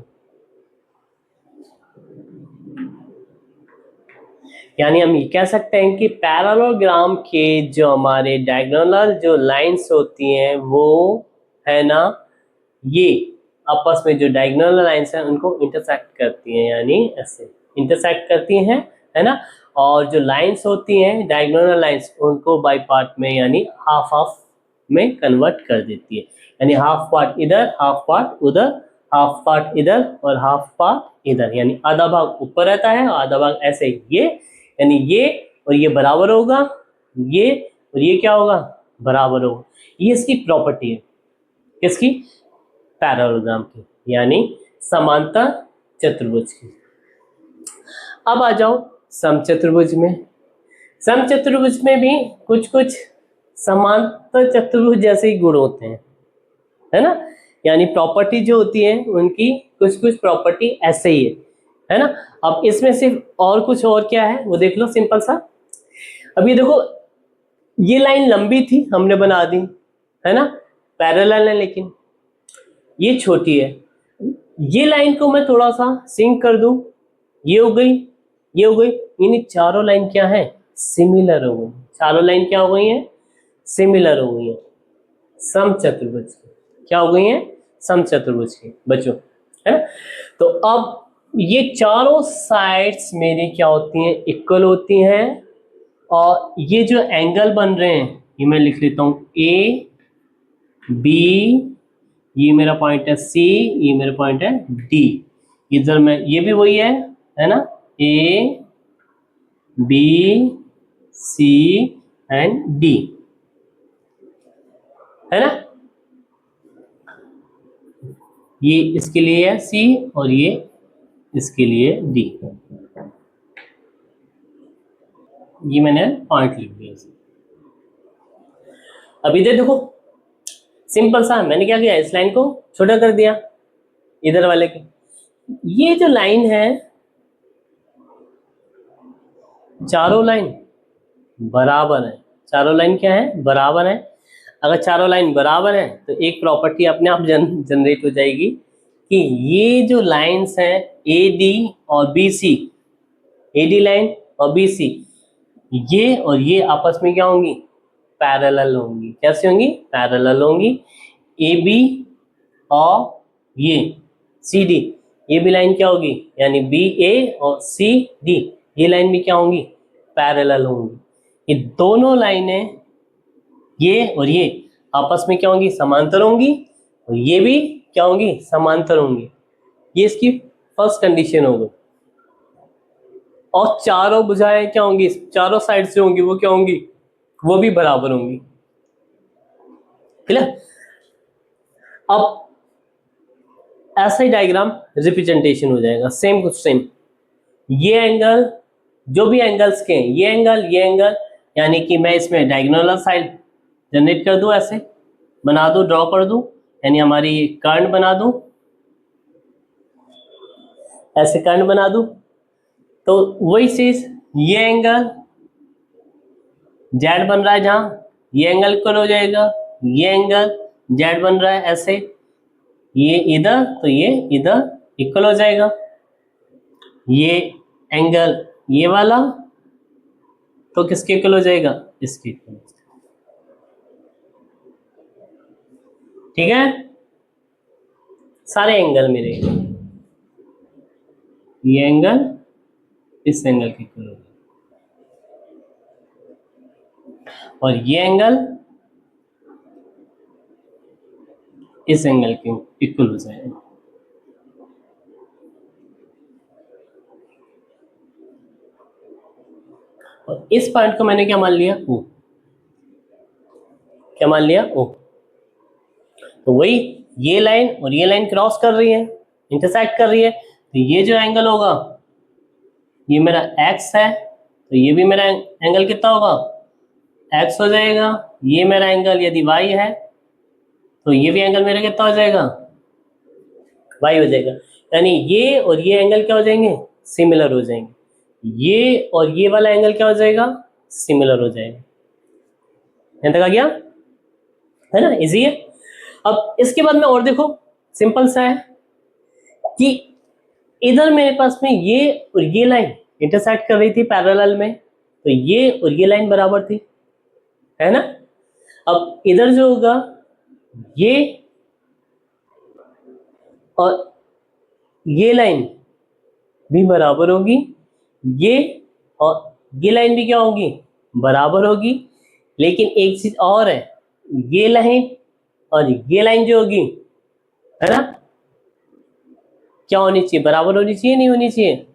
यानी हम ये कह सकते हैं कि पैरेललोग्राम के जो हमारे डायगोनल जो लाइंस होती हैं वो है ना, ये आपस में जो डायगोनल लाइंस हैं उनको इंटरसेक्ट करती हैं, यानी ऐसे इंटरसेक्ट करती हैं है ना। और जो लाइंस होती हैं डायगोनल लाइंस उनको बाय पार्ट में यानी हाफ हाफ में कन्वर्ट कर देती है, यानी हाफ पार्ट इधर हाफ पार्ट उधर, हाफ पार्ट इधर और हाफ पार्ट इधर, यानी आधा भाग ऊपर रहता है और आधा भाग ऐसे, ये यानी ये और ये बराबर होगा, ये और ये क्या होगा, बराबर होगा। ये इसकी प्रॉपर्टी है किसकी, पैरेललोग्राम की, यानी समांतर चतुर्भुज की। अब आ जाओ समचतुर्भुज में। समचतुर्भुज में भी कुछ कुछ समांतर चतुर्भुज जैसे ही गुण होते हैं है ना, यानी प्रॉपर्टी जो होती है उनकी कुछ कुछ प्रॉपर्टी ऐसे ही है ना। अब इसमें सिर्फ और कुछ और क्या है वो देख लो, सिंपल सा। अब ये देखो, ये लाइन लंबी थी हमने बना दी है ना, पैरेलल है, लेकिन ये छोटी है। ये लाइन को मैं थोड़ा सा सिंक कर दूं, ये हो गई, ये हो गई, यानी चारों लाइन क्या है, सिमिलर हो गई। चारों लाइन क्या हो गई है, सिमिलर हो गई है, समचतुर्भुज क्या हो गई है, समचतुर्भुज की बच्चों है ना। तो अब ये चारों साइड्स मेरी क्या होती हैं, इक्वल होती हैं, और ये जो एंगल बन रहे हैं ये मैं लिख लेता हूं, ए बी, ये मेरा पॉइंट है सी, ये मेरा पॉइंट है डी, इधर में ये भी वही है ना, A B C and D है ना। ये इसके लिए है सी और ये इसके लिए डी, ये मैंने पॉइंट लिख दिया। अब इधर देखो, सिंपल सा, मैंने क्या किया, इस लाइन को छोटा कर दिया इधर वाले के। ये जो लाइन है, चारों लाइन बराबर है, चारों लाइन क्या है, बराबर है। अगर चारों लाइन बराबर है तो एक प्रॉपर्टी अपने आप जनरेट हो जाएगी कि ये जो लाइंस हैं ए डी और B C, A D line और बी सी, ये और ये आपस में क्या होंगी, पैरेलल होंगी। कैसे होंगी, पैरेलल होंगी। ए बी और ये सी डी, ये भी लाइन क्या होगी, यानी बी ए और सी डी, ये लाइन भी क्या होंगी, पैरेलल होंगी। ये दोनों लाइनें, ये और ये आपस में क्या होंगी, समांतर होंगी, और ये भी क्या होंगी, समांतर होंगी। ये इसकी फर्स्ट कंडीशन होगी। और चारों भुजाएं क्या होंगी, चारों साइड से होंगी, वो क्या होंगी, वो भी बराबर होंगी। क्लियर। अब ऐसा ही डायग्राम रिप्रेजेंटेशन हो जाएगा, सेम कुछ सेम। ये एंगल, जो भी एंगल्स के हैं, ये एंगल, यानी कि मैं इसमें डायगोनल साइड जनरेट कर दूं, ऐसे बना दूं, ड्रॉ कर दूं, यानी हमारी कर्ण बना दूं, ऐसे कर्ण बना दूं, तो वही चीज, ये एंगल जेड बन रहा है, जहां ये एंगल इक्वल हो जाएगा, ये एंगल जेड बन रहा है ऐसे, ये इधर तो ये इधर इक्वल हो जाएगा। ये एंगल ये वाला तो किसके इक्वल हो जाएगा, इसके इक्वल। ठीक है, सारे एंगल मेरे, ये एंगल इस एंगल के इक्वल हो जाएगा, और ये एंगल इस एंगल के इक्वल हो जाएगा। और इस पॉइंट को मैंने क्या मान लिया, ओ। क्या मान लिया, ओ। तो वही, ये लाइन और ये लाइन क्रॉस कर रही है, इंटरसेक्ट कर रही है, तो ये जो एंगल होगा, ये मेरा एक्स है, तो ये भी मेरा एंगल कितना होगा, एक्स हो जाएगा। ये मेरा एंगल यदि वाई है, तो ये भी एंगल मेरा कितना हो जाएगा, वाई हो जाएगा। यानी ये और ये एंगल क्या हो जाएंगे, सिमिलर हो जाएंगे। ये और ये वाला एंगल क्या हो जाएगा, सिमिलर हो जाएगा। यहां तक आ गया है ना, इजी है। अब इसके बाद में और देखो, सिंपल सा है कि इधर मेरे पास में ये और ये लाइन इंटरसेक्ट कर रही थी पैरेलल में, तो ये और ये लाइन बराबर थी, है ना। अब इधर जो होगा, ये और ये लाइन भी बराबर होगी, ये और ये लाइन भी क्या होगी, बराबर होगी। लेकिन एक चीज और है, ये लाइन और ये लाइन जो होगी, है ना, क्या होनी चाहिए, बराबर होनी चाहिए, नहीं होनी चाहिए,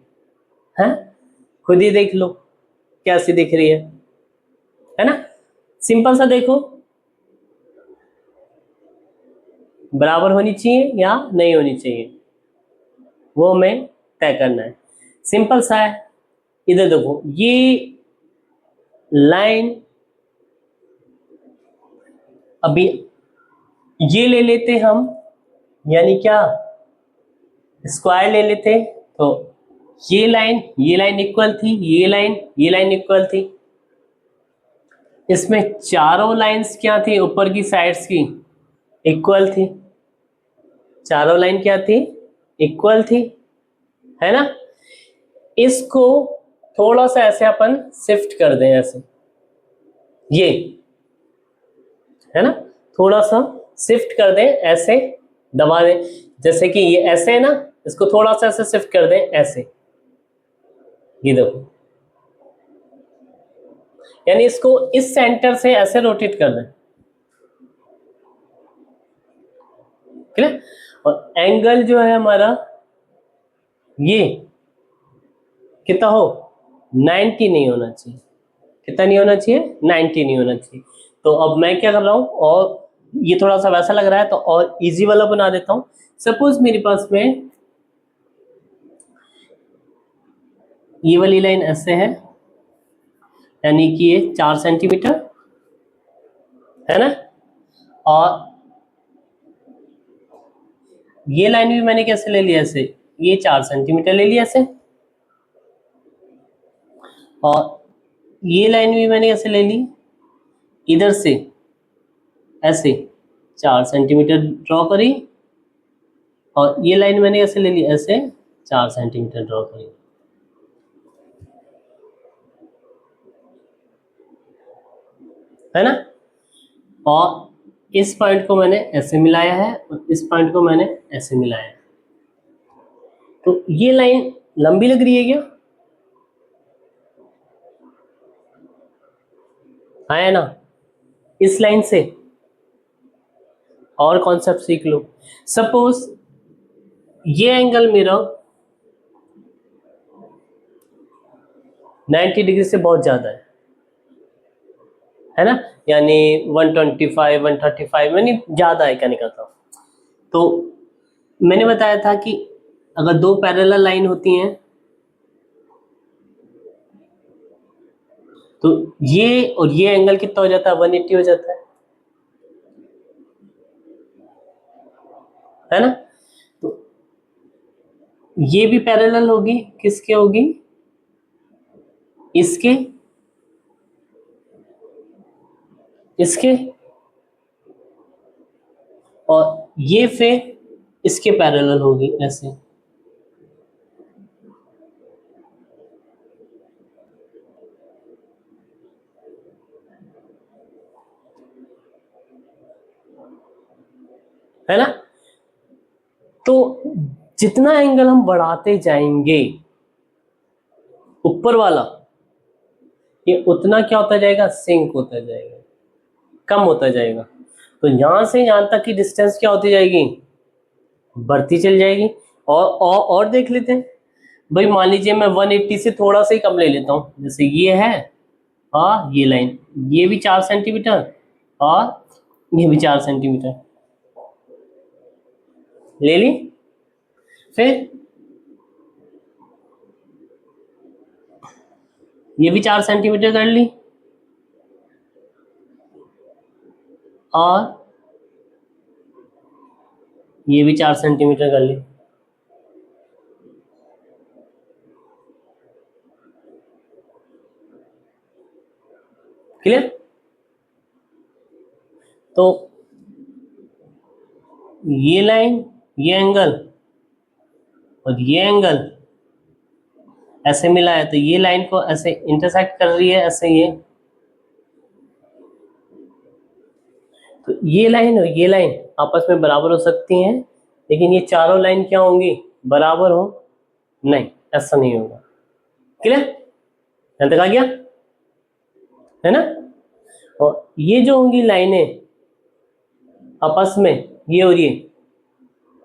है। खुद ही देख लो कैसी दिख रही है ना। सिंपल सा देखो, बराबर होनी चाहिए या नहीं होनी चाहिए, वो हमें तय करना है। सिंपल सा है। इधर देखो, ये लाइन, अभी ये ले लेते हम, यानी क्या, स्क्वायर ले लेते, तो ये लाइन इक्वल थी, ये लाइन इक्वल थी। इसमें चारों लाइंस क्या थी, ऊपर की साइड्स की इक्वल थी, चारों लाइन क्या थी, इक्वल थी, है ना। इसको थोड़ा सा ऐसे अपन शिफ्ट कर दें, ऐसे, ये, है ना, थोड़ा सा शिफ्ट कर दें, ऐसे दबा दें, जैसे कि ये ऐसे है ना, इसको थोड़ा सा ऐसे शिफ्ट कर दें, ऐसे, ये देखो, यानी इसको इस सेंटर से ऐसे रोटेट कर दें, क्लियर। और एंगल जो है हमारा, ये कितना हो, 90 नहीं होना चाहिए। कितना नहीं होना चाहिए, 90 नहीं होना चाहिए। तो अब मैं क्या कर रहा हूं, और ये थोड़ा सा वैसा लग रहा है, तो और इजी वाला बना देता हूं। सपोज मेरे पास में ये वाली लाइन ऐसे है, यानी कि ये 4 सेंटीमीटर, है ना। और ये लाइन भी मैंने कैसे ले लिया, ऐसे, ये 4 सेंटीमीटर ले लिया ऐसे, और ये लाइन भी मैंने कैसे ले ली, इधर से ऐसे 4 सेंटीमीटर ड्रॉ करी, और ये लाइन मैंने कैसे ले ली, ऐसे 4 सेंटीमीटर ड्रॉ करी, है ना। और इस पॉइंट को मैंने ऐसे मिलाया है और इस पॉइंट को मैंने ऐसे मिलाया है, तो ये लाइन लंबी लग रही है क्या, है ना। इस लाइन से और कॉन्सेप्ट सीख लो। सपोज ये एंगल मेरा 90 डिग्री से बहुत ज्यादा है ना, यानी 125 135 यानी ज्यादा है, कहने का था। तो मैंने बताया था कि अगर दो पैरेलल लाइन होती हैं तो ये और ये एंगल कितना हो जाता है, 180 हो जाता है ना। तो ये भी पैरेलल होगी, किसके होगी, इसके, इसके, और ये फिर इसके पैरेलल होगी ऐसे, है ना। तो जितना एंगल हम बढ़ाते जाएंगे ऊपर वाला, ये उतना क्या होता जाएगा, सिंक होता जाएगा, कम होता जाएगा। तो यहां से यहां तक की डिस्टेंस क्या होती जाएगी, बढ़ती चल जाएगी। और देख लेते हैं भाई, मान लीजिए मैं 180 से थोड़ा सा ही कम ले लेता हूं, जैसे ये है, हाँ ये लाइन, ये भी 4 सेंटीमीटर और ये भी 4 सेंटीमीटर ले ली। फिर ये भी 4 सेंटीमीटर कर ली, और ये भी 4 सेंटीमीटर कर ली। क्लियर। तो ये लाइन, ये एंगल और ये एंगल ऐसे मिला है, तो ये लाइन को ऐसे इंटरसेक्ट कर रही है ऐसे, ये तो ये लाइन और ये लाइन आपस में बराबर हो सकती हैं, लेकिन ये चारों लाइन क्या होंगी, बराबर हो नहीं, ऐसा नहीं होगा। क्लियर, यहां तक आ गया, है ना। और ये जो होंगी लाइनें आपस में, ये और ये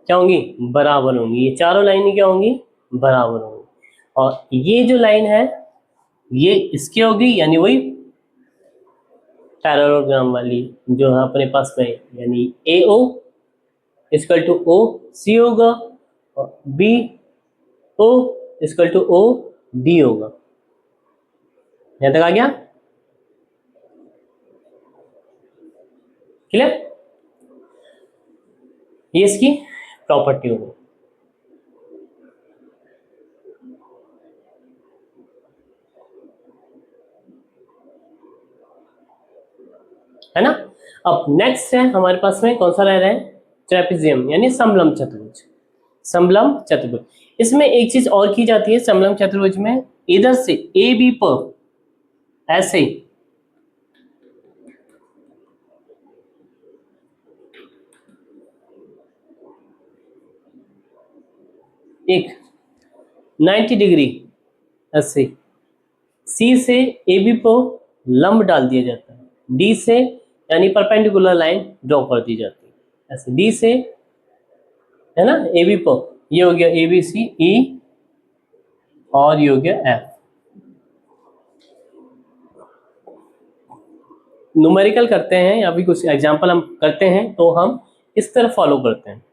क्या होंगी, बराबर होंगी, ये चारों लाइनें क्या होंगी, बराबर होंगी। और ये जो लाइन है ये इसकी होगी, यानी वही पैरेललोग्राम वाली जो है अपने पास में, यानी AO इक्वल टू OC होगा और BO इक्वल टू OD होगा। यहां तक आ गया, क्लियर। ये इसकी प्रॉपर्टी होगी, है ना। अब नेक्स्ट है हमारे पास में कौन सा रह रहा है, ट्रेपेजियम यानी समलंब चतुर्भुज। समलंब चतुर्भुज, इसमें एक चीज और की जाती है समलंब चतुर्भुज में, इधर से AB पर ऐसे एक 90 डिग्री ऐसे C से AB पर लंब डाल दिया जाता है, D से यानी परपेंडिकुलर लाइन ड्रॉ कर दी जाती है ऐसे D से, है ना, AB पर, ये हो गया ABCE और ये हो गया F। न्यूमेरिकल करते हैं या भी कुछ एग्जांपल हम करते हैं तो हम इस तरह फॉलो करते हैं,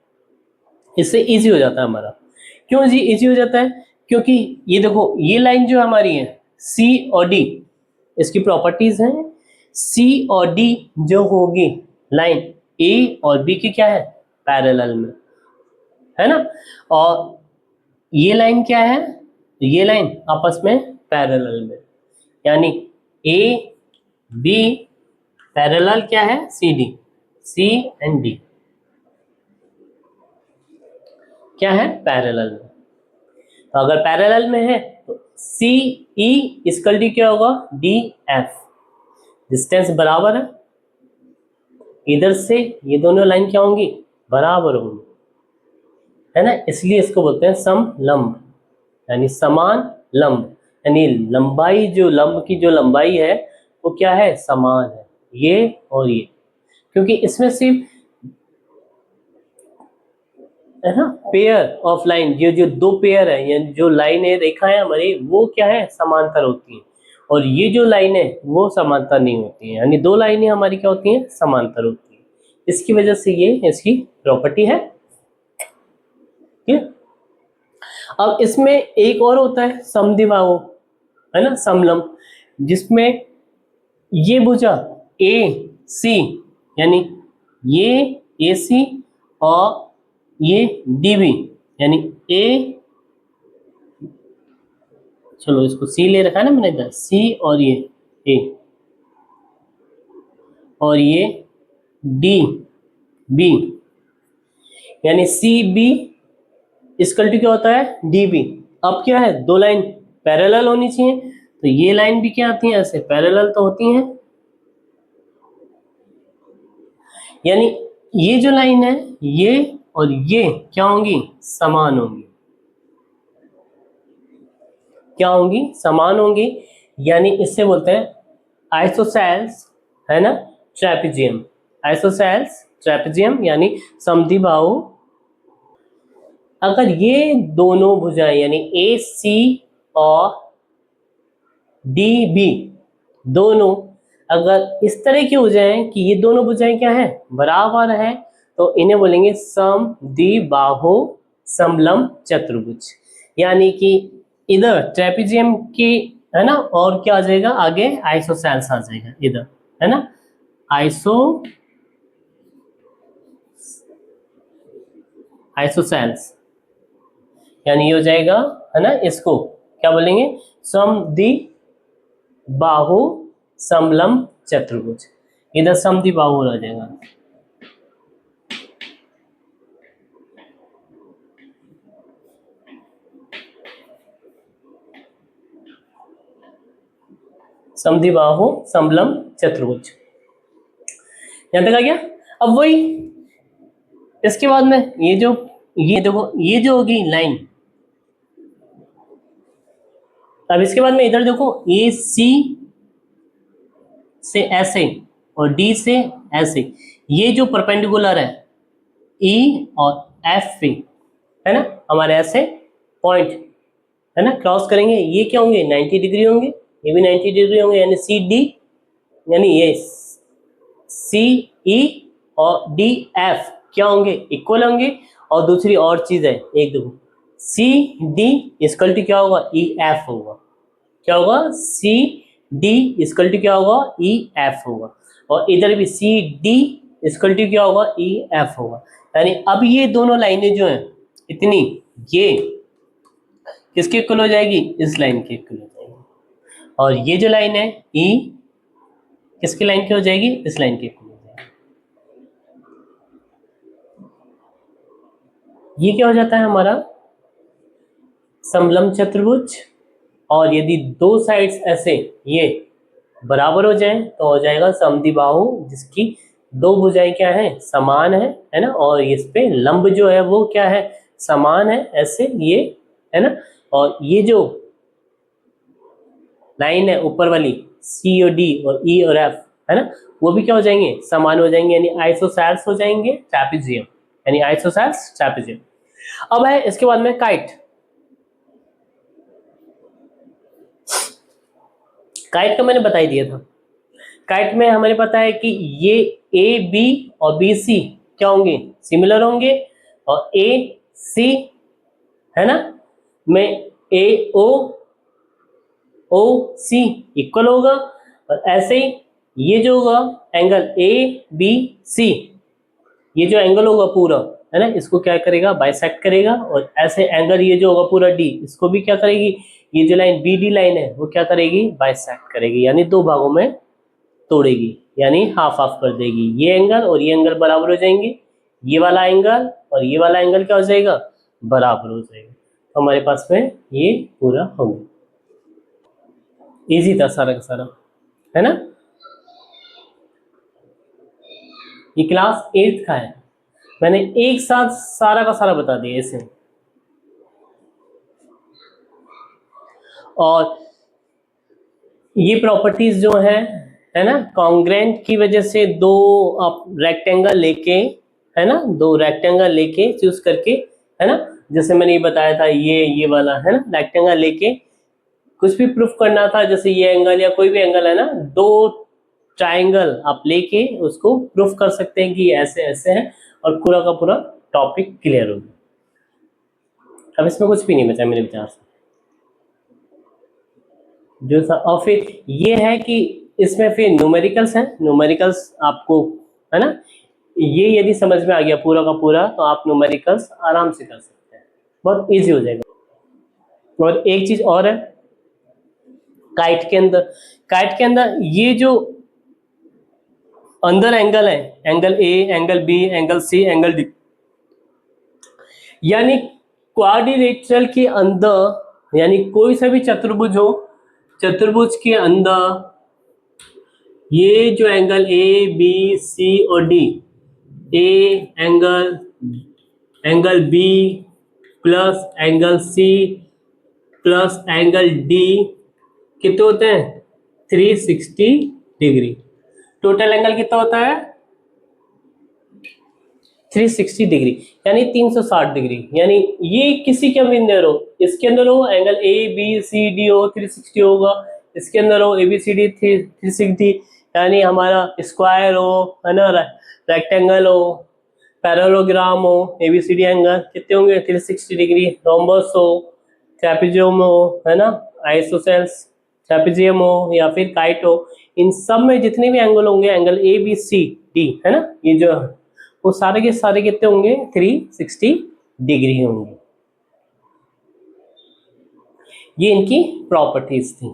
इससे इजी हो जाता है हमारा। क्यों जी इजी हो जाता है, क्योंकि ये देखो ये लाइन जो हमारी है C और D, इसकी प्रॉपर्टीज हैं सी और डी जो होगी लाइन ए और बी की क्या है, पैरेलल में, है ना। और ये लाइन क्या है, ये लाइन आपस में पैरेलल में, यानी ए बी पैरेलल क्या है, C D, C and D क्या है, पैरेलल में। तो अगर पैरेलल में है तो सी ई इसकल डी क्या होगा, डी एफ, डिस्टेंस बराबर है, इधर से ये दोनों लाइन क्या होंगी, बराबर होंगी, है ना, इसलिए इसको बोलते हैं समलंब, यानी समान लंब, यानी लंबाई जो लंब की जो लंबाई है वो क्या है, समान है, ये और ये, क्योंकि इसमें सिर्फ है ना पेयर ऑफ लाइन, ये जो दो पेयर है, यानी जो लाइन है रेखा है हमारी वो क्या है, समांतर होती है, और ये जो लाइन है वो समांतर नहीं होती है, यानी दो लाइनें हमारी क्या होती हैं, समांतर होती है, इसकी वजह से ये इसकी प्रॉपर्टी है। ठीक है, अब इसमें एक और होता है समद्विबाहु, है ना, समलंब, जिसमें ये भुजा ए सी, यानी ये ए सी और ये डी बी, यानी ए, चलो इसको सी ले रखा है ना मैंने इधर, सी और ये ए और ये डी बी, यानी सी बी इसकल टू क्या होता है, डी बी। अब क्या है, दो लाइन पैरेलल होनी चाहिए, तो ये लाइन भी क्या आती है, ऐसे पैरेलल तो होती हैं, यानी ये जो लाइन है ये और ये क्या होंगी, समान होंगी, क्या होंगी, समान होंगी, यानी इससे बोलते हैं आइसोसेल्स, है ना, ट्रेपेजियम, आइसोसेल्स ट्रेपेजियम यानी समद्विबाहु। अगर ये दोनों भुजाएं यानी ए सी और डी बी दोनों अगर इस तरह की हो जाए कि ये दोनों भुजाएं क्या है, बराबर है, तो इन्हें बोलेंगे समद्विबाहु समलंब चतुर्भुज, यानी कि इधर ट्रेपेजियम की, है ना, और क्या आ जाएगा आगे, आइसोसेल्स आ जाएगा इधर, है ना, आइसोसेल्स, यानी ये हो जाएगा, है ना, इसको क्या बोलेंगे, समद्विबाहु समलंब चतुर्भुज, इधर समद्विबाहु आ जाएगा। समद्विबाहु समलंब चतुर्भुज, यहां तक आ गया। अब वही इसके बाद में ये जो, ये देखो ये जो होगी लाइन, अब इसके बाद में इधर देखो ए सी से ऐसे और डी से ऐसे, ये जो परपेंडिकुलर है ई और एफ पे, है ना, हमारे ऐसे पॉइंट, है ना, क्रॉस करेंगे, ये क्या होंगे, 90 डिग्री होंगे, ये भी 90 डिग्री होंगे, यानी सी डी, यानी ये सी ई और डी एफ क्या होंगे, इक्वल होंगे। और दूसरी और चीज है, एक देखो सी डी इक्वल टू क्या होगा, ई एफ होगा, क्या होगा, सी डी इक्वल टू क्या होगा, ई एफ होगा, और इधर भी सी डी इक्वल टू क्या होगा, ई एफ होगा, यानी अब ये दोनों लाइनें जो हैं इतनी, ये किसके इक्वल हो जाएगी, इस लाइन के इक्वल हो जाएगी, और ये जो लाइन है ई किसकी लाइन की हो जाएगी, इस लाइन की इक्वल हो जाएगी। ये क्या हो जाता है हमारा समलंब चतुर्भुज, और यदि दो साइड्स ऐसे ये बराबर हो जाएं तो हो जाएगा समद्विबाहु, जिसकी दो भुजाएं क्या है, समान है ना, और इस पे लंब जो है वो क्या है, समान है, ऐसे ये, है ना, और ये जो लाइन है ऊपर वाली सी और डी और ई और एफ, है ना, वो भी क्या हो जाएंगे, समान हो जाएंगे, यानी आइसोसेल्स हो जाएंगे ट्रेपेजियम, यानी आइसोसेल्स ट्रेपेजियम। अब है इसके बाद में काइट, काइट का मैंने बता ही दिया था। काइट में हमें पता है कि ये ए बी और बी सी क्या होंगे, सिमिलर होंगे, और ए सी, है ना, में ए ओ ओ सी इक्वल होगा, और ऐसे ही ये जो होगा एंगल ए बी सी, ये जो एंगल होगा पूरा, है ना, इसको क्या करेगा, बाइसेक्ट करेगा। और ऐसे एंगल ये जो होगा पूरा डी, इसको भी क्या करेगी, ये जो लाइन बी डी लाइन है वो क्या करेगी, बाइसेक्ट करेगी, यानी दो भागों में तोड़ेगी, यानी हाफ हाफ कर देगी। ये एंगल और ये एंगल बराबर हो जाएंगे, ये वाला एंगल और ये वाला एंगल क्या हो जाएगा, बराबर हो जाएगा। तो हमारे पास में ये पूरा हो गया। इजी था सारा का सारा, है ना। ये क्लास 8th का है, मैंने एक साथ सारा का सारा बता दिया इसे। और ये प्रॉपर्टीज जो है ना, कॉन्ग्रेंट की वजह से दो आप रेक्टेंगल लेके, है ना, दो रेक्टेंगल लेके चूज करके, है ना, जैसे मैंने ये बताया था, ये वाला है ना, रेक्टेंगल लेके कुछ भी प्रूफ करना था, जैसे ये एंगल या कोई भी एंगल है ना, दो ट्राइंगल आप लेके उसको प्रूफ कर सकते हैं कि ऐसे ऐसे है, और पूरा का पूरा टॉपिक क्लियर हो गया। अब इसमें कुछ भी नहीं बचा मेरे विचार से जो था। और फिर ये है कि इसमें फिर न्यूमेरिकल्स हैं, न्यूमेरिकल्स आपको, है ना, ये यदि समझ में आ गया पूरा का पूरा, तो आप न्यूमेरिकल्स आराम से कर सकते हैं, बहुत इजी हो जाएगा। और एक चीज और है, काइट के अंदर ये जो अंदर एंगल है, angle A, angle B, angle C, angle D, यानी क्वाड्रिलेटरल के अंदर, यानी कोई सा भी चतुर्भुज हो, चतुर्भुज के अंदर ये जो एंगल ए बी सी और D, A angle B plus angle C plus angle D कितने होते हैं, 360 डिग्री। टोटल एंगल कितना होता है, 360 डिग्री, यानी 360 डिग्री। यानी ये किसी के अंदर हो, इसके अंदर हो angle A B C D हो, 360 होगा, इसके अंदर हो ए बी सी डी 360, यानी हमारा स्क्वायर हो, है ना, रेक्टेंगल हो, पैरेललोग्राम हो, A B C D angle कितने होंगे, 360 डिग्री। रोम्बस हो, ट्रेपेजियम हो, है ना, आइसोसेल्स, ट्रेपेजियम हो या फिर काइट हो, इन सब में जितने भी एंगल होंगे, angle A B C D, है ना, ये जो वो सारे के सारे कितने होंगे, 360 डिग्री होंगे। ये इनकी प्रॉपर्टीज थी।